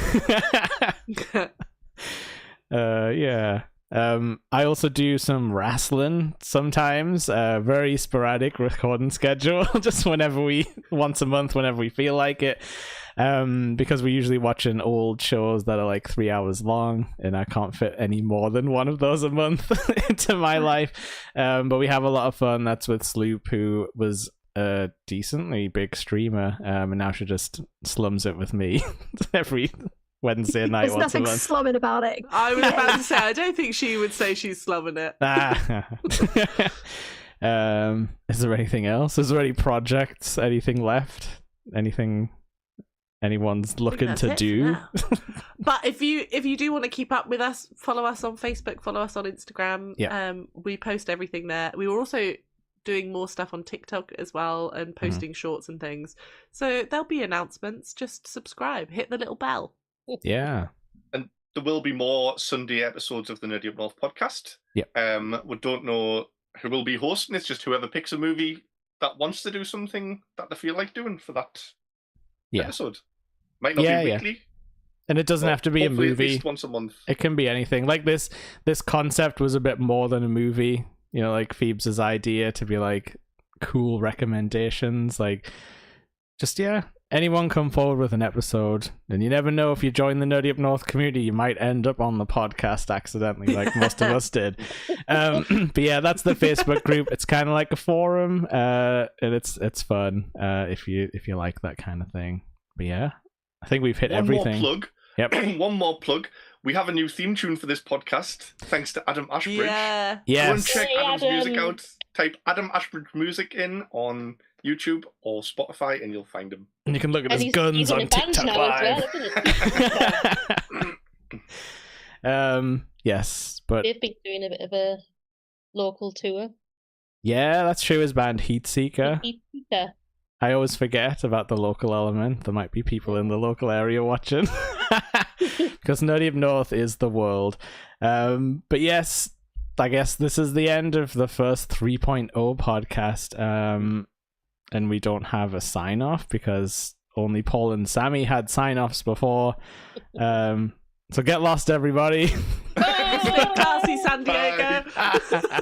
I also do some wrestling sometimes. Very sporadic recording schedule, just once a month, whenever we feel like it. Because we're usually watching old shows that are 3 hours long, and I can't fit any more than one of those a month into my life. But we have a lot of fun. That's with Sloop, who was a decently big streamer, and now she just slums it with me every Wednesday night. There's nothing slumming about it. I was about to say, I don't think she would say she's slumming it. Is there anything else? Is there any projects? Anything left? Anything anyone's looking to do? But if you do want to keep up with us, follow us on Facebook, follow us on Instagram. We post everything there. We were also doing more stuff on TikTok as well, and posting shorts and things, so there'll be announcements. Just subscribe, hit the little bell. And there will be more Sunday episodes of the Nerdy Up North podcast. We don't know who will be hosting. It's just whoever picks a movie that wants to do something that they feel like doing for that episode. Might not be weekly. And it doesn't have to be a movie. At least once a month. It can be anything. This concept was a bit more than a movie. Phoebes' idea to be cool recommendations. Anyone come forward with an episode, and you never know, if you join the Nerdy Up North community, you might end up on the podcast accidentally, like most of us did. But that's the Facebook group. It's kind of like a forum, and it's fun if you like that kind of thing. But I think we've hit everything. One more plug. Yep. One more plug. We have a new theme tune for this podcast, thanks to Adam Ashbridge. Yeah. Yes. Go and check Adam's music out. Type Adam Ashbridge music in on YouTube or Spotify, and you'll find him. And you can look at his guns on TikTok Live. Yes, but they've been doing a bit of a local tour. Yeah, that's true. His band Heatseeker. Heatseeker. I always forget about the local element. There might be people in the local area watching. Because Nerdy Up North is the world. But yes, I guess this is the end of the first 3.0 podcast. And we don't have a sign-off because only Paul and Sammy had sign-offs before. So get lost, everybody. Stay classy, San Diego. Bye.